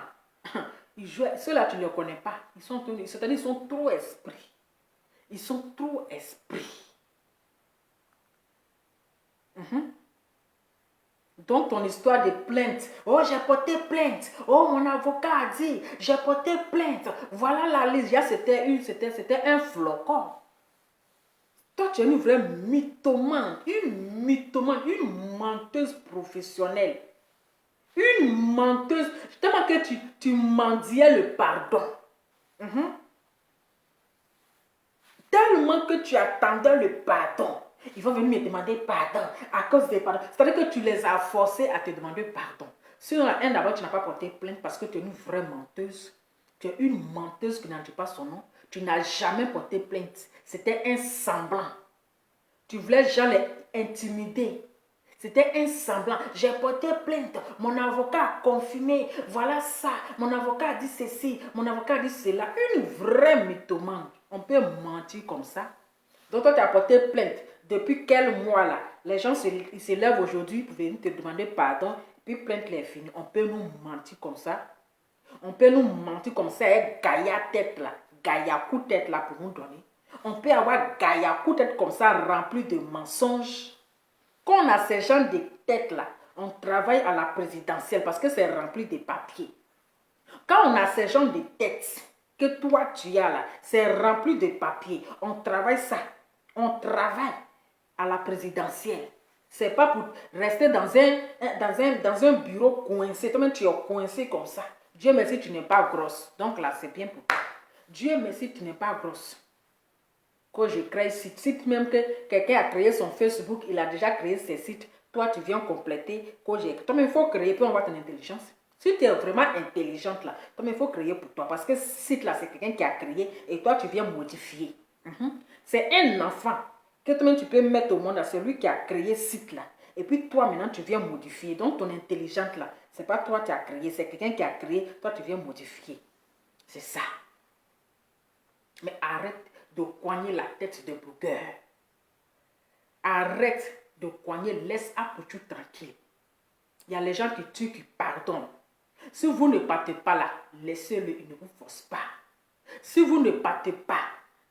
ceux-là, tu ne les connais pas. C'est-à-dire, ils sont trop esprits. Ils sont trop esprits. Donc, ton histoire de plainte. Oh, j'ai porté plainte. Oh, mon avocat a dit, j'ai porté plainte. Voilà la liste. C'était un flocon. Toi, tu es une vraie mythomane. Une menteuse professionnelle. Une menteuse. Tellement que tu mendiais le pardon. Tellement que tu attendais le pardon. Ils vont venir me demander pardon à cause des pardons. C'est-à-dire que tu les as forcés à te demander pardon. Si d'abord, tu n'as pas porté plainte parce que tu es une vraie menteuse. Tu es une menteuse qui n'en dit pas son nom. Tu n'as jamais porté plainte. C'était un semblant. Tu voulais déjà les intimider. C'était un semblant. J'ai porté plainte. Mon avocat a confirmé. Voilà ça. Mon avocat a dit ceci. Mon avocat a dit cela. Une vraie mythomane. On peut mentir comme ça. Donc toi, tu as porté plainte. Depuis quel mois là? Les gens ils se lèvent aujourd'hui pour venir te demander pardon. Puis plainte les finie. On peut nous mentir comme ça. On peut nous mentir comme ça. Et gaïa tête là. Gaïa coup tête là pour nous donner. On peut avoir gaïa coup tête comme ça rempli de mensonges. Quand on a ces gens de tête là, on travaille à la présidentielle parce que c'est rempli de papiers. Quand on a ces gens de tête que toi tu as là, c'est rempli de papiers. On travaille ça. On travaille à la présidentielle. C'est pas pour rester dans un bureau coincé. Toi-même tu es coincé comme ça. Dieu merci, tu n'es pas grosse. Donc là, c'est bien pour toi. Dieu merci, tu n'es pas grosse. Quand je crée site, même que quelqu'un a créé son Facebook, il a déjà créé ses sites. Toi, tu viens compléter. Toi-même, il faut créer, puis on voit ton intelligence. Si tu es vraiment intelligente, là, toi-même, il faut créer pour toi. Parce que ce site-là, c'est quelqu'un qui a créé et toi, tu viens modifier. C'est un enfant que toi-même, tu peux mettre au monde. C'est lui qui a créé ce site-là. Et puis, toi, maintenant, tu viens modifier. Donc, ton intelligente, là, ce n'est pas toi qui as créé, c'est quelqu'un qui a créé. Toi, tu viens modifier. C'est ça. Mais arrête de coigner la tête de blogueur. Arrête de coigner, laisse Apoutou tranquille. Il y a les gens qui tuent, qui pardonnent. Si vous ne partez pas là, laissez-le, il ne vous force pas. Si vous ne partez pas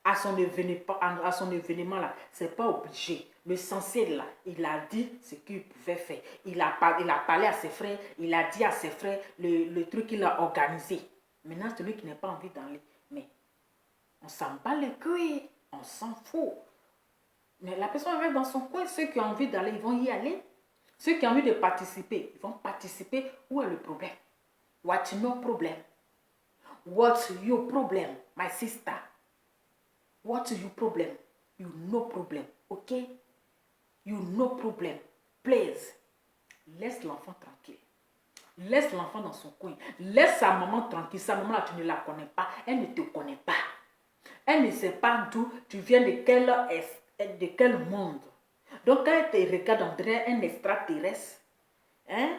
à son événement là, c'est pas obligé. L'essentiel là, il a dit ce qu'il pouvait faire. Il a parlé à ses frères, il a dit à ses frères le truc qu'il a organisé. Maintenant, celui qui n'a pas envie d'aller, mais on s'en bat les couilles, on s'en fout. Mais la personne reste dans son coin. Ceux qui ont envie d'aller, ils vont y aller. Ceux qui ont envie de participer, ils vont participer. Où est le problème? What's your problem? What's your problem, my sister? What's your problem? You no problem, ok? You no problem. Please, laisse l'enfant tranquille. Laisse l'enfant dans son coin. Laisse sa maman tranquille. Sa maman là, tu ne la connais pas. Elle ne te connaît pas. Elle ne sait pas d'où tu viens, de quel monde. Donc, quand elle te regarde, on dirait un extraterrestre. Hein?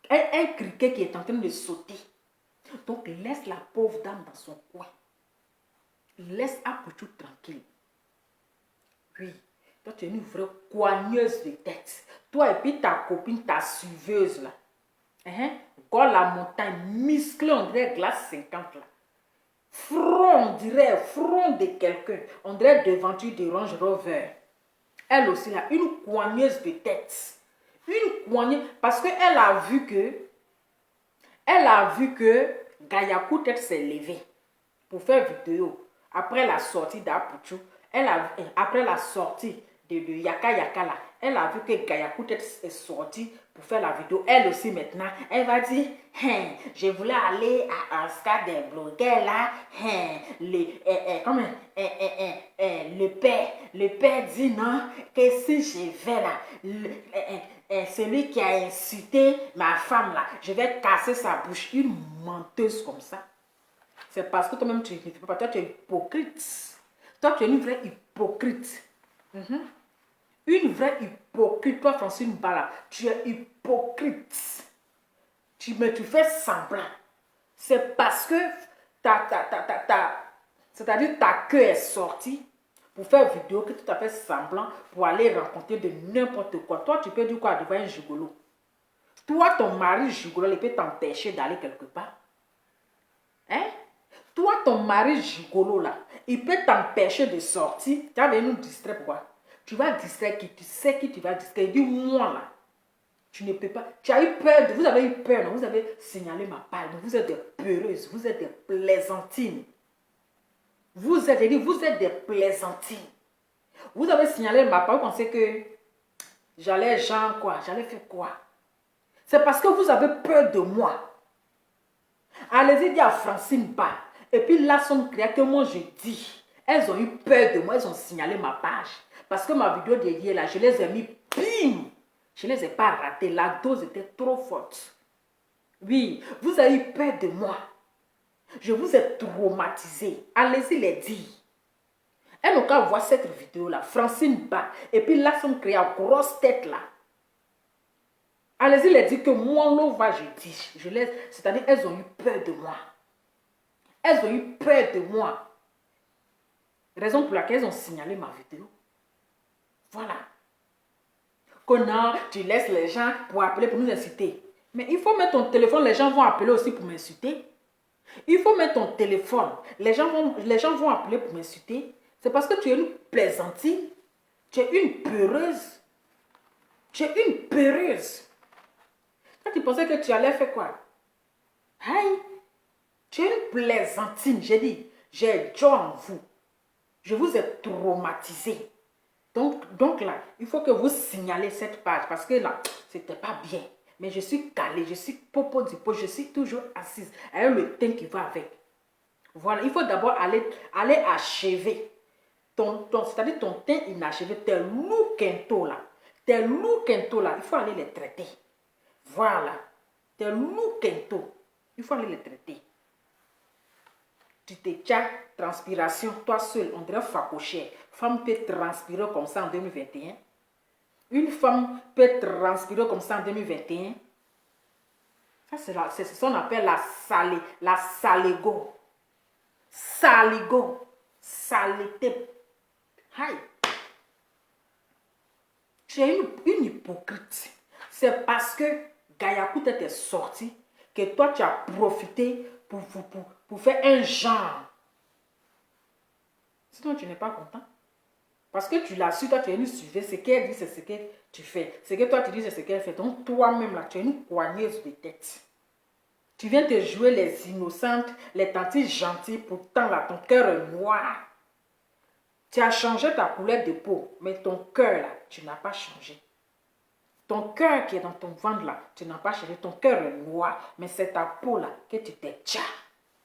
Un criquet qui est en train de sauter. Donc, laisse la pauvre dame dans son coin. Laisse Apouchou tranquille. Oui, toi, tu es une vraie coigneuse de tête. Toi et puis ta copine, ta suiveuse là. Quoi, la montagne, musclée, on dirait glace 50 là. Front, on dirait front de quelqu'un. On dirait devanture de Range Rover. Elle aussi là, une coigneuse de tête. Une coigneuse, parce qu'elle a vu que Gayakou tête s'est levé pour faire vidéo. Après la sortie d'Apouchou, après la sortie de Yaka Yaka là, elle a vu que Gayakou tête est sortie pour faire la vidéo. Elle aussi maintenant, elle va dire, je voulais aller à un stade des blogueurs là, le père dit non, que si je vais là, celui qui a insulté ma femme là, je vais casser sa bouche. Une menteuse comme ça. C'est parce que toi-même tu ne fais pas. Toi tu es hypocrite. Toi tu es une vraie hypocrite. Une vraie hypocrite. Toi Francine Bala, tu es hypocrite. Tu fais semblant. C'est parce que c'est-à-dire ta queue est sortie pour faire vidéo que tu as fait semblant pour aller rencontrer de n'importe quoi. Toi, tu peux dire quoi devant un gigolo? Toi, ton mari gigolo, il peut t'empêcher d'aller quelque part. Hein? Toi, ton mari gigolo, là, il peut t'empêcher de sortir. Tu vas venir nous distraire, pourquoi? Tu vas distraire qui? Tu sais qui tu vas distraire. Dis-moi, là. Tu ne peux pas. Tu as eu peur. Vous avez eu peur, non? Vous avez signalé ma part. Vous êtes des peureuses. Vous êtes des plaisantines. Vous êtes des plaisantines. Vous avez signalé ma part. Vous pensez que j'allais genre quoi? J'allais faire quoi? C'est parce que vous avez peur de moi. Allez-y dire à Francine Ba. Et puis là, son créa que moi je dis. Elles ont eu peur de moi. Elles ont signalé ma page. Parce que ma vidéo d'hier là, je les ai mis pim. Je ne les ai pas ratés. La dose était trop forte. Oui, vous avez eu peur de moi. Je vous ai traumatisé. Allez-y les dire. Elle n'a qu'à voir cette vidéo-là. Francine Ba. Et puis là, son créa grosse tête là. Allez-y les dire que moi, l'on va, je dis. C'est-à-dire, elles ont eu peur de moi. Elles ont eu peur de moi. Raison pour laquelle elles ont signalé ma vidéo. Voilà. Que non, tu laisses les gens pour appeler, pour nous inciter. Mais il faut mettre ton téléphone, les gens vont appeler aussi pour m'insulter. Il faut mettre ton téléphone, les gens vont appeler pour m'insulter. C'est parce que tu es une plaisantine. Tu es une peureuse. Tu es une peureuse. Quand tu pensais que tu allais faire quoi? Aïe, tu es une plaisantine. J'ai dit, j'ai Dieu en vous. Je vous ai traumatisé. Donc là, il faut que vous signalez cette page parce que là, c'était pas bien. Mais je suis calée, je suis popo du pot, je suis toujours assise avec le teint qui va avec. Voilà, il faut d'abord aller achever c'est-à-dire ton teint inachevé, tes loups quinto là. Tes loups quinto là, il faut aller les traiter. Voilà, tes loups quinto, il faut aller les traiter. Tu te tiens, transpiration, toi seul, on dirait facocher. Femme peut transpirer comme ça en 2021. Une femme peut transpirer comme ça en 2021. Ça, c'est ce qu'on appelle la saligo. Saligo. Saleté. Aïe. Tu es une hypocrite. C'est parce que Gayakou t'était sorti que toi tu as profité pour faire un genre. Sinon tu n'es pas content. Parce que tu l'as su, toi tu es une suiveuse. Ce qu'elle dit, c'est ce que tu fais. Ce que toi tu dis, c'est ce qu'elle fait. Donc toi-même là, tu es une coigneuse de tête. Tu viens te jouer les innocentes, les tantis gentilles, pourtant là, ton cœur est noir. Tu as changé ta couleur de peau, mais ton cœur là, tu n'as pas changé. Ton cœur qui est dans ton ventre là, tu n'as pas changé. Ton cœur est noir, mais c'est ta peau là que tu t'es tcha.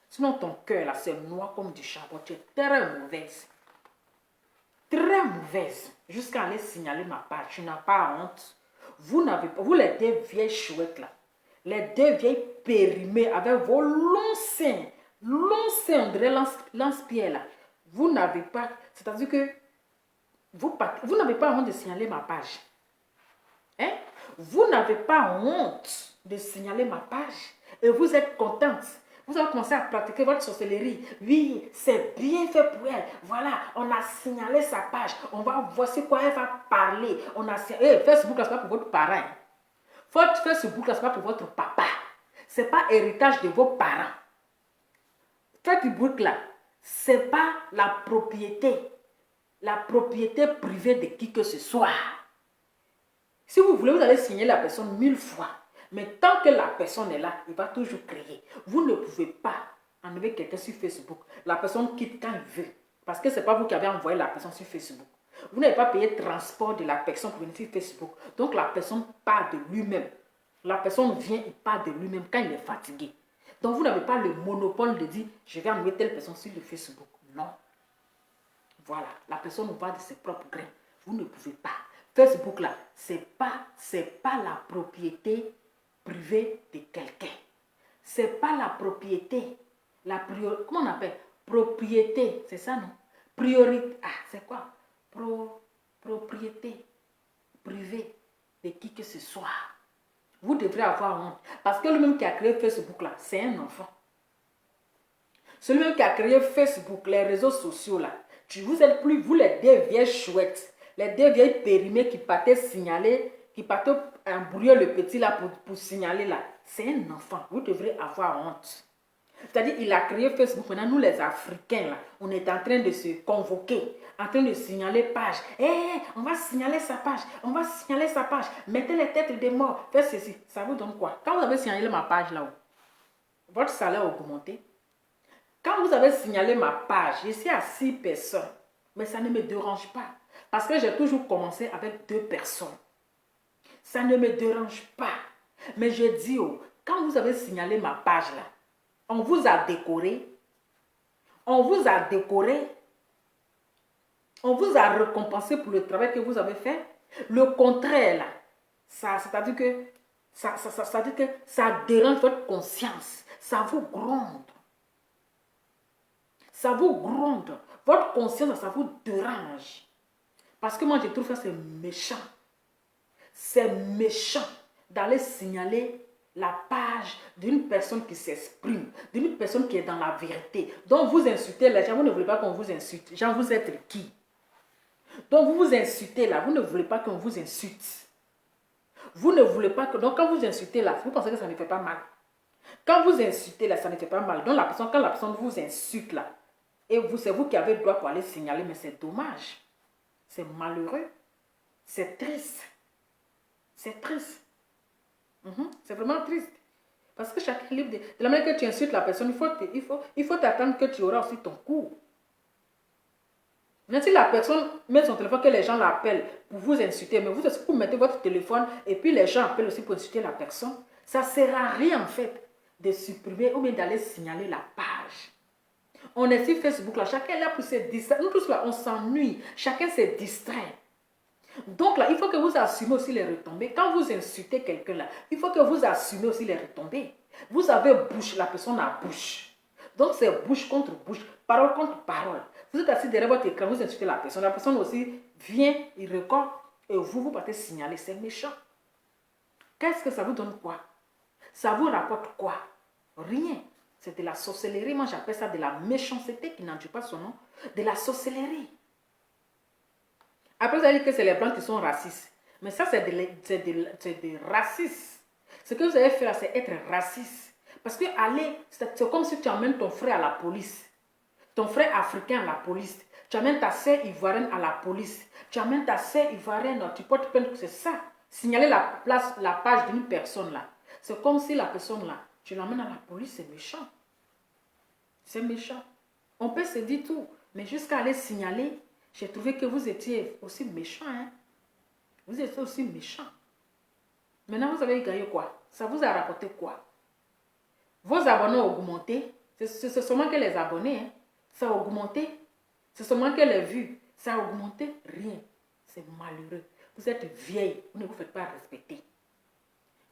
Sinon ton cœur là, c'est noir comme du charbon. Tu es très mauvaise. Très mauvaise. Jusqu'à aller signaler ma part. Tu n'as pas honte. Vous les deux vieilles chouettes là. Les deux vieilles périmées avec vos longs seins. Longs seins, on dirait lance-pierre là. Vous n'avez pas, c'est-à-dire que vous n'avez pas honte de signaler ma page. Hein? Vous n'avez pas honte de signaler ma page. Et vous êtes contente. Vous avez commencé à pratiquer votre sorcellerie. Oui, c'est bien fait pour elle. Voilà, on a signalé sa page. On va, voici quoi elle va parler. On a Facebook, là, c'est pas pour votre parent. Votre Facebook, là, c'est pas pour votre papa. C'est pas héritage de vos parents. Facebook, là, c'est pas la propriété privée de qui que ce soit. Si vous voulez, vous allez signer la personne 1000 fois. Mais tant que la personne est là, il va toujours crier. Vous ne pouvez pas enlever quelqu'un sur Facebook. La personne quitte quand il veut. Parce que ce n'est pas vous qui avez envoyé la personne sur Facebook. Vous n'avez pas payé le transport de la personne pour venir sur Facebook. Donc la personne part de lui-même. La personne vient, il part de lui-même quand il est fatigué. Donc vous n'avez pas le monopole de dire, je vais enlever telle personne sur le Facebook. Non. Voilà, la personne va de ses propres grains. Vous ne pouvez pas. Facebook là, c'est pas la propriété privée de quelqu'un. C'est pas la propriété, comment on appelle? Propriété, c'est ça non? Priorité, c'est quoi? Propriété privée de qui que ce soit. Vous devrez avoir honte. Parce que lui-même qui a créé Facebook là, c'est un enfant. Celui-même qui a créé Facebook, les réseaux sociaux là, vous êtes plus, vous les deux vieilles chouettes, les deux vieilles périmées qui partaient signaler, qui partaient embrouiller le petit là pour signaler là. C'est un enfant, vous devrez avoir honte. C'est-à-dire, il a créé Facebook. Maintenant, nous les Africains là, on est en train de se convoquer, en train de signaler page. On va signaler sa page, on va signaler sa page. Mettez les têtes des morts, faites ceci. Ça vous donne quoi? Quand vous avez signalé ma page là-haut, votre salaire a augmenté. Quand vous avez signalé ma page, je suis à 6 personnes, mais ça ne me dérange pas. Parce que j'ai toujours commencé avec 2 personnes. Ça ne me dérange pas. Mais je dis, quand vous avez signalé ma page là, on vous a décoré, on vous a décoré, on vous a récompensé pour le travail que vous avez fait. Le contraire là, c'est-à-dire que ça dérange votre conscience, ça vous gronde. Ça vous gronde. Votre conscience, ça vous dérange. Parce que moi, je trouve que c'est méchant. C'est méchant d'aller signaler la page d'une personne qui s'exprime, d'une personne qui est dans la vérité. Donc, vous insultez les gens, vous ne voulez pas qu'on vous insulte. Gens, vous êtes qui? Donc, vous vous insultez là, vous ne voulez pas qu'on vous insulte. Vous ne voulez pas que... Donc, quand vous insultez là, vous pensez que ça ne fait pas mal. Quand vous insultez là, ça ne fait pas mal. Donc, quand la personne vous insulte là, et c'est vous qui avez le droit pour aller signaler, mais c'est dommage. C'est malheureux. C'est triste. C'est triste. C'est vraiment triste. Parce que chacun est libre de la manière que tu insultes la personne, il faut t'attendre que tu auras aussi ton coup. Même si la personne met son téléphone, que les gens l'appellent pour vous insulter, mais vous mettez votre téléphone et puis les gens appellent aussi pour insulter la personne, ça ne sert à rien en fait de supprimer ou bien d'aller signaler la page. On est sur Facebook là, chacun est là pour se distraire. Nous tous là, on s'ennuie. Chacun se distrait. Donc là, il faut que vous assumez aussi les retombées. Quand vous insultez quelqu'un là, il faut que vous assumez aussi les retombées. Vous avez bouche, la personne a bouche. Donc c'est bouche contre bouche, parole contre parole. Vous êtes assis derrière votre écran, vous insultez la personne aussi vient, il record et vous partez signaler. C'est méchant. Qu'est-ce que ça vous donne quoi? Ça vous rapporte quoi? Rien. C'est de la sorcellerie. Moi, j'appelle ça de la méchanceté qui n'en dit pas son nom. De la sorcellerie. Après, vous allez dire que c'est les Blancs qui sont racistes. Mais ça, c'est des racistes. Ce que vous allez faire, c'est être raciste. Parce que c'est comme si tu emmènes ton frère à la police. Ton frère africain à la police. Tu amènes ta sœur ivoirienne à la police. Tu amènes ta sœur ivoirienne, tu portes plainte. C'est ça. Signaler la page d'une personne là. C'est comme si la personne là, tu l'emmènes à la police, c'est méchant. C'est méchant. On peut se dire tout, mais jusqu'à aller signaler, j'ai trouvé que vous étiez aussi méchant. Vous étiez aussi méchant. Maintenant, vous avez gagné quoi? Ça vous a rapporté quoi? Vos abonnés ont augmenté. C'est seulement que les abonnés, ça a augmenté. C'est seulement que les vues, ça a augmenté. Rien. C'est malheureux. Vous êtes vieille, vous ne vous faites pas respecter.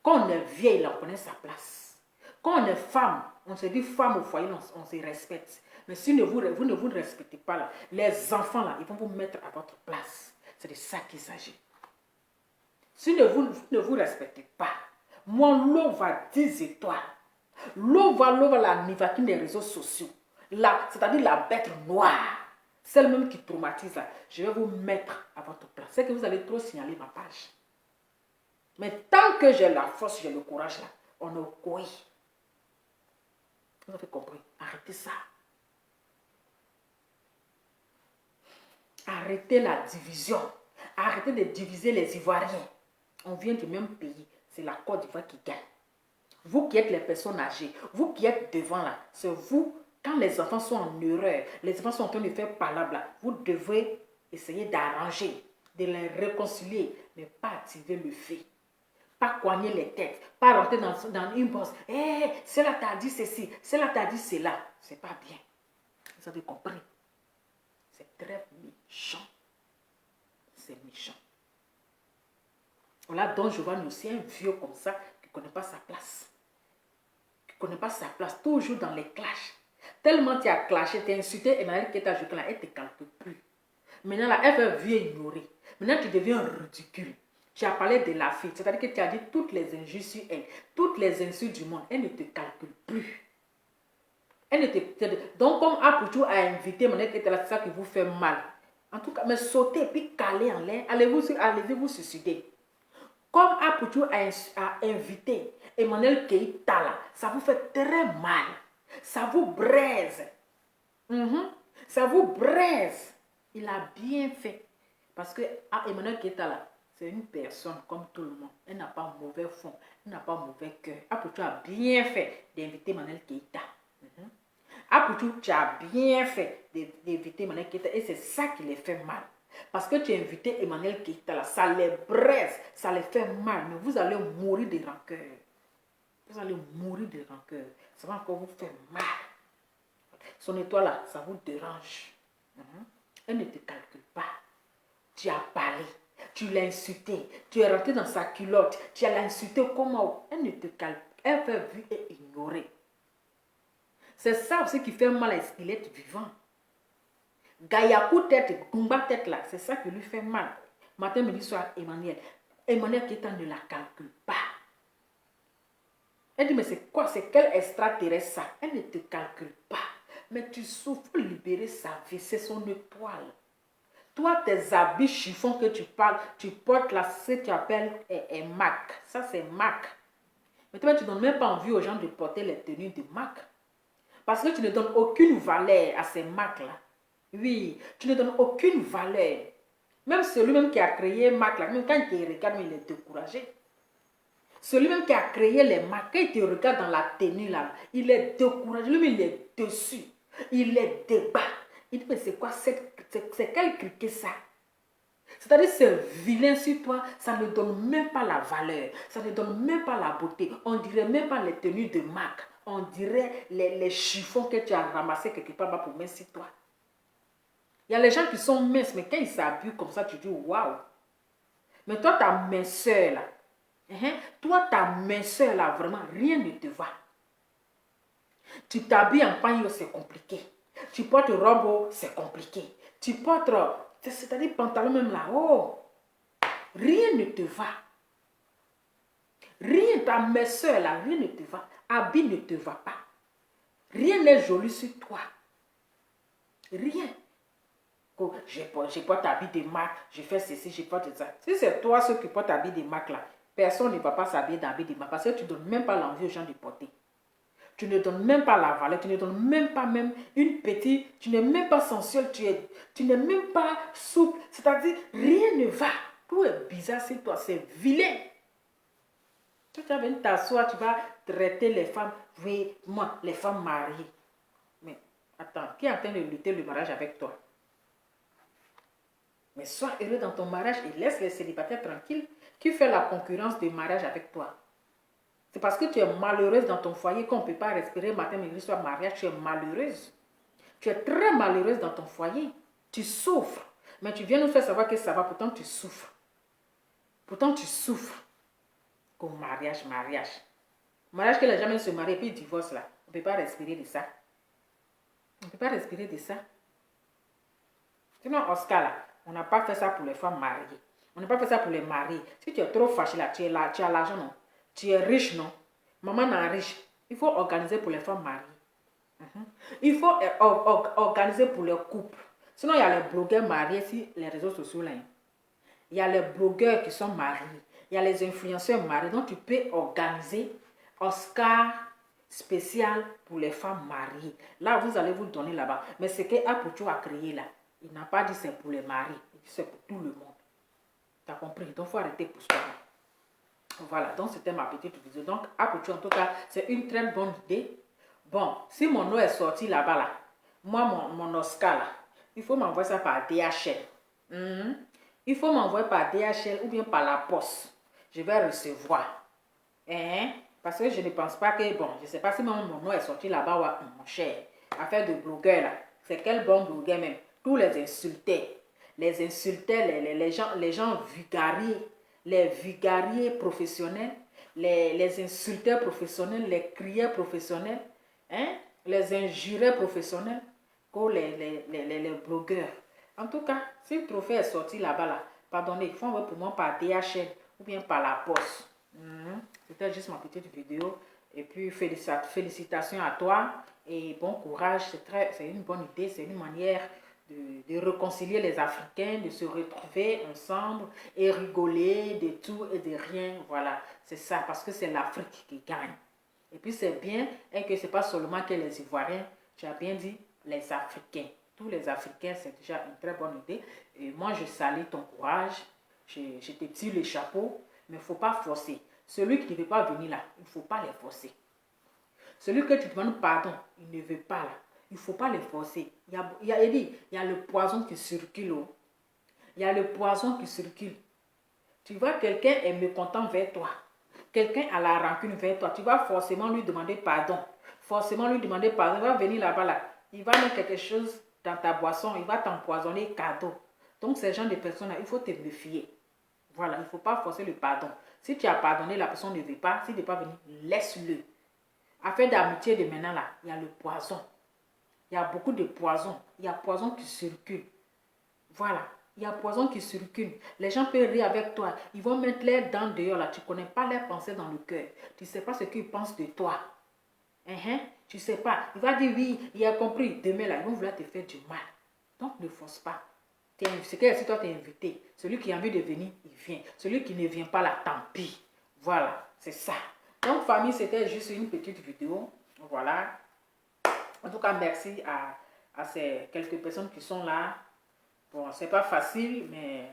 Quand on est vieille, là, on connaît sa place. Quand on est femme, on se dit femme au foyer, on se respecte. Mais si vous ne vous respectez pas, là, les enfants, là, ils vont vous mettre à votre place. C'est de ça qu'il s'agit. Si vous ne vous respectez pas, mon lot va 10 étoiles. L'eau va la nivaquine des réseaux sociaux. C'est-à-dire la bête noire. Celle même qui traumatise, là, je vais vous mettre à votre place. C'est que vous allez trop signaler ma page. Mais tant que j'ai la force, j'ai le courage, là, on est au coin. Vous avez compris? Arrêtez ça. Arrêtez la division. Arrêtez de diviser les Ivoiriens. On vient du même pays. C'est la Côte d'Ivoire qui gagne. Vous qui êtes les personnes âgées, vous qui êtes devant là, c'est vous, quand les enfants sont en erreur, les enfants sont en train de faire palabre là, vous devez essayer d'arranger, de les réconcilier, mais pas activer le feu. Pas coigner les têtes, pas rentrer dans une bosse. Hé, cela t'a dit ceci, cela t'a dit cela. C'est pas bien. Vous avez compris? C'est très méchant. C'est méchant. Voilà, donc je vois aussi un vieux comme ça qui ne connaît pas sa place. Qui ne connaît pas sa place, toujours dans les clashs. Tellement tu as clashé, tu as insulté, et maintenant que tu as joué là, elle ne te calcule plus. Maintenant là, elle veut vieux ignorer. Maintenant tu deviens ridicule. Tu as parlé de la fille, c'est-à-dire que tu as dit toutes les injures sur elle, toutes les insultes du monde, elle ne te calcule plus. Elle ne te... Donc comme Apoutou a invité, c'est ça qui vous fait mal. En tout cas, mais sautez puis caler en l'air, allez vous suicider. Comme Apoutou a invité Emmanuel Keïta là, ça vous fait très mal. Ça vous braise. Ça vous braise. Il a bien fait. Parce que Emmanuel Keïta là, c'est une personne comme tout le monde. Elle n'a pas mauvais fond. Elle n'a pas mauvais cœur. Apoutou a bien fait d'inviter Emmanuel Keïta. Apoutou, tu as bien fait d'inviter Emmanuel Keïta. Et c'est ça qui les fait mal. Parce que tu as invité Emmanuel Keïta là, ça les braise, ça les fait mal. Mais vous allez mourir de rancœur. Vous allez mourir de rancœur. Ça va encore vous faire mal. Son étoile là, ça vous dérange. Elle ne te calcule pas. Tu as parlé. Tu l'as insulté. Tu es rentré dans sa culotte. Tu l'as insulté comment? Elle ne te calcule. Elle fait vu et ignorer. C'est ça aussi qui fait mal à Squelette vivant. Gayakou tête, Gumba tête là, c'est ça qui lui fait mal. Matin, midi, soir, Emmanuel. Emmanuel Keïta ne la calcule pas. Elle dit, mais c'est quoi? C'est quel extraterrestre ça? Elle ne te calcule pas. Mais tu souffres, libérer sa vie, c'est son étoile. Toi, tes habits chiffons que tu parles, tu portes là, ce que tu appelles Mac. Ça, c'est Mac. Mais toi, tu ne donnes même pas envie aux gens de porter les tenues de Mac. Parce que tu ne donnes aucune valeur à ces Mac là. Oui, tu ne donnes aucune valeur. Même celui-même qui a créé Mac là, même quand il te regarde, il est découragé. Celui-même qui a créé les Mac, quand il te regarde dans la tenue là, il est découragé. Lui-même, il est dessus. Il est débat. Il dit, mais c'est quoi? C'est quel criquet ça? C'est-à-dire, c'est vilain sur toi, ça ne donne même pas la valeur, ça ne donne même pas la beauté. On dirait même pas les tenues de Mac. On dirait les chiffons que tu as ramassés quelque part pour mettre sur toi. Il y a les gens qui sont minces, mais quand ils s'habillent comme ça, tu dis waouh. Mais toi, ta minceur là, toi, ta minceur là, vraiment, rien ne te va. Tu t'habilles en pagne, c'est compliqué. Tu portes robe, c'est compliqué. Tu portes, c'est-à-dire pantalon même là, oh, rien ne te va. Rien, ta minceur là, rien ne te va. Habit ne te va pas. Rien n'est joli sur toi. Rien. Je porte habit de marque, je fais ceci, je porte ça. Si c'est toi ceux qui portent habit de marque là, personne ne va pas s'habiller d'habit de marque parce que tu ne donnes même pas l'envie aux gens de porter. Tu ne donnes même pas la valeur, tu ne donnes même pas même une petite, tu n'es même pas sensuel, tu n'es même pas souple. C'est-à-dire, rien ne va. Tout est bizarre sur toi, c'est vilain. Tu vas venir t'asseoir, tu vas traiter les femmes, oui, moi, les femmes mariées. Mais attends, qui est en train de lutter le mariage avec toi? Mais sois heureux dans ton mariage et laisse les célibataires tranquilles qui fait la concurrence de mariage avec toi. C'est parce que tu es malheureuse dans ton foyer qu'on ne peut pas respirer matin, midi, soir, mariage. Tu es malheureuse. Tu es très malheureuse dans ton foyer. Tu souffres. Mais tu viens nous faire savoir que ça va, pourtant tu souffres. Pourtant tu souffres. Comme mariage. Mariage que les gens se marient et puis ils divorcent là. On ne peut pas respirer de ça. On ne peut pas respirer de ça. Sinon, Oscar là, on n'a pas fait ça pour les femmes mariées. On n'a pas fait ça pour les maris. Si tu es trop fâché là, tu es là, tu as l'argent, non? Tu es riche, non? Maman n'est riche. Il faut organiser pour les femmes mariées. Il faut organiser pour les couples. Sinon, il y a les blogueurs mariés sur les réseaux sociaux là. Il y a les blogueurs qui sont mariés. Il y a les influenceurs mariés. Donc, tu peux organiser Oscar spécial pour les femmes mariées. Là, vous allez vous donner là-bas. Mais ce que Apoucho a créé là, il n'a pas dit c'est pour les maris. Il dit c'est pour tout le monde. Tu as compris? Donc, il faut arrêter pour ça. Voilà, donc c'était ma petite vidéo. Donc, Apoucho, en tout cas, c'est une très bonne idée. Bon, si mon nom est sorti là-bas, là, moi, mon Oscar, là, il faut m'envoyer ça par DHL. Il faut m'envoyer par DHL ou bien par la poste. Je vais recevoir. Parce que je ne pense pas que, bon, je ne sais pas si mon nom est sorti là-bas, mon cher. Affaire de blogueur, là. C'est quel bon blogueur même. Tous les insultaient. Les gens vulgariers. Les vulgariers professionnels. Les insulteurs professionnels. Les crieurs professionnels. Les injuriers professionnels. Comme les blogueurs. En tout cas, si le trophée est sorti là-bas, là, pardonnez, il faut envoyer pour moi par DHL ou bien par la poste. C'était juste ma petite vidéo. Et puis, félicitations à toi et bon courage. C'est une bonne idée, c'est une manière de réconcilier les Africains, de se retrouver ensemble et rigoler de tout et de rien. Voilà, c'est ça, parce que c'est l'Afrique qui gagne. Et puis, c'est bien et que ce n'est pas seulement que les Ivoiriens, tu as bien dit, les Africains. Tous les Africains, c'est déjà une très bonne idée. Et moi, je salue ton courage. Je te tire le chapeau, mais il ne faut pas forcer. Celui qui ne veut pas venir là, il ne faut pas les forcer. Celui que tu demandes pardon, il ne veut pas là. Il ne faut pas les forcer. Il y a le poison qui circule. Il y a le poison qui circule. Tu vois, quelqu'un est mécontent vers toi. Quelqu'un a la rancune vers toi. Tu vas forcément lui demander pardon. Forcément lui demander pardon. Il va venir là-bas là. Il va mettre quelque chose dans ta boisson. Il va t'empoisonner cadeau. Donc, ces gens de personnes-là, il faut te méfier. Voilà, il ne faut pas forcer le pardon. Si tu as pardonné, la personne ne veut pas. S'il ne veut pas venir, laisse-le. Affaire d'amitié de maintenant là, il y a le poison. Il y a beaucoup de poison. Il y a poison qui circule. Voilà. Il y a poison qui circule. Les gens peuvent rire avec toi. Ils vont mettre leurs dents dehors là. Tu ne connais pas leurs pensées dans le cœur. Tu ne sais pas ce qu'ils pensent de toi. Tu ne sais pas. Il va dire oui, il a compris. Demain là, ils vont vouloir te faire du mal. Donc ne force pas. C'est que si toi tu es invité, celui qui a envie de venir, il vient. Celui qui ne vient pas là, tant pis. Voilà, c'est ça. Donc famille, c'était juste une petite vidéo. Voilà. En tout cas, merci à ces quelques personnes qui sont là. Bon, c'est pas facile, mais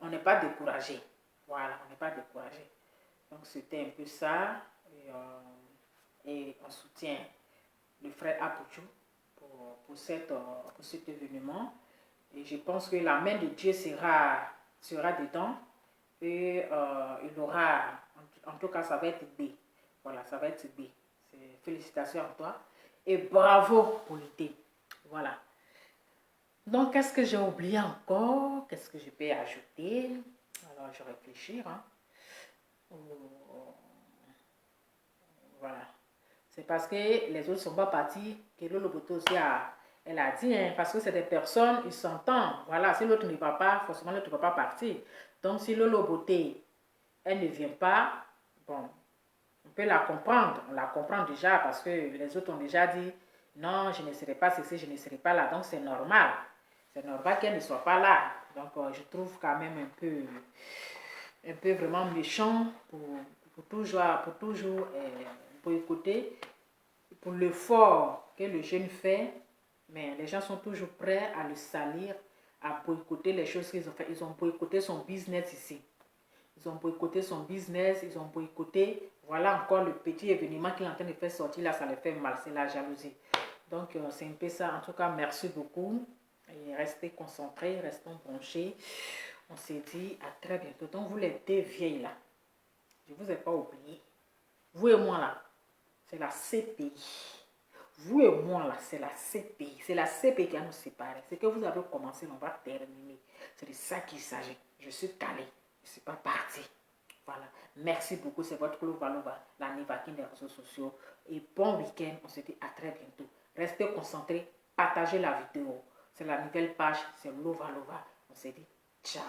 on n'est pas découragé. Voilà, on n'est pas découragé. Donc c'était un peu ça. Et on soutient le frère Apoucho pour cet événement. Et je pense que la main de Dieu sera dedans. Et il aura, en tout cas, ça va être B. Voilà, ça va être B. Félicitations à toi. Et bravo pour l'idée. Voilà. Donc, qu'est-ce que j'ai oublié encore? Qu'est-ce que je peux ajouter? Alors, je réfléchis. Voilà. C'est parce que les autres ne sont pas partis que Lolo Boto aussi elle a dit, parce que c'est des personnes, ils s'entendent. Voilà, si l'autre ne va pas, forcément l'autre ne va pas partir. Donc, si Lolo Beauté, elle ne vient pas, bon, on peut la comprendre. On la comprend déjà parce que les autres ont déjà dit, non, je ne serai pas ceci, je ne serai pas là. Donc, c'est normal. C'est normal qu'elle ne soit pas là. Donc, je trouve quand même un peu vraiment méchant pour toujours boycotter, pour l'effort que le jeune fait. Mais les gens sont toujours prêts à le salir, à boycotter les choses qu'ils ont fait. Ils ont boycotté son business ici. Ils ont boycotté son business, ils ont boycotté. Voilà encore le petit événement qu'il est en train de faire sortir là, ça les fait mal, c'est la jalousie. Donc c'est un peu ça. En tout cas, merci beaucoup. Et restez concentrés, restons branchés. On s'est dit à très bientôt. Donc vous les deux vieilles là, je ne vous ai pas oublié. Vous et moi là, c'est la CPI. Vous et moi, là, c'est la CPI. C'est la CPI qui va nous séparer. C'est que vous avez commencé, on va terminer. C'est de ça qu'il s'agit. Je suis calé. Je ne suis pas parti. Voilà. Merci beaucoup. C'est votre Lovalova, la Nivaquine des réseaux sociaux. Et bon week-end. On se dit à très bientôt. Restez concentrés. Partagez la vidéo. C'est la nouvelle page. C'est Lovalova. On se dit ciao.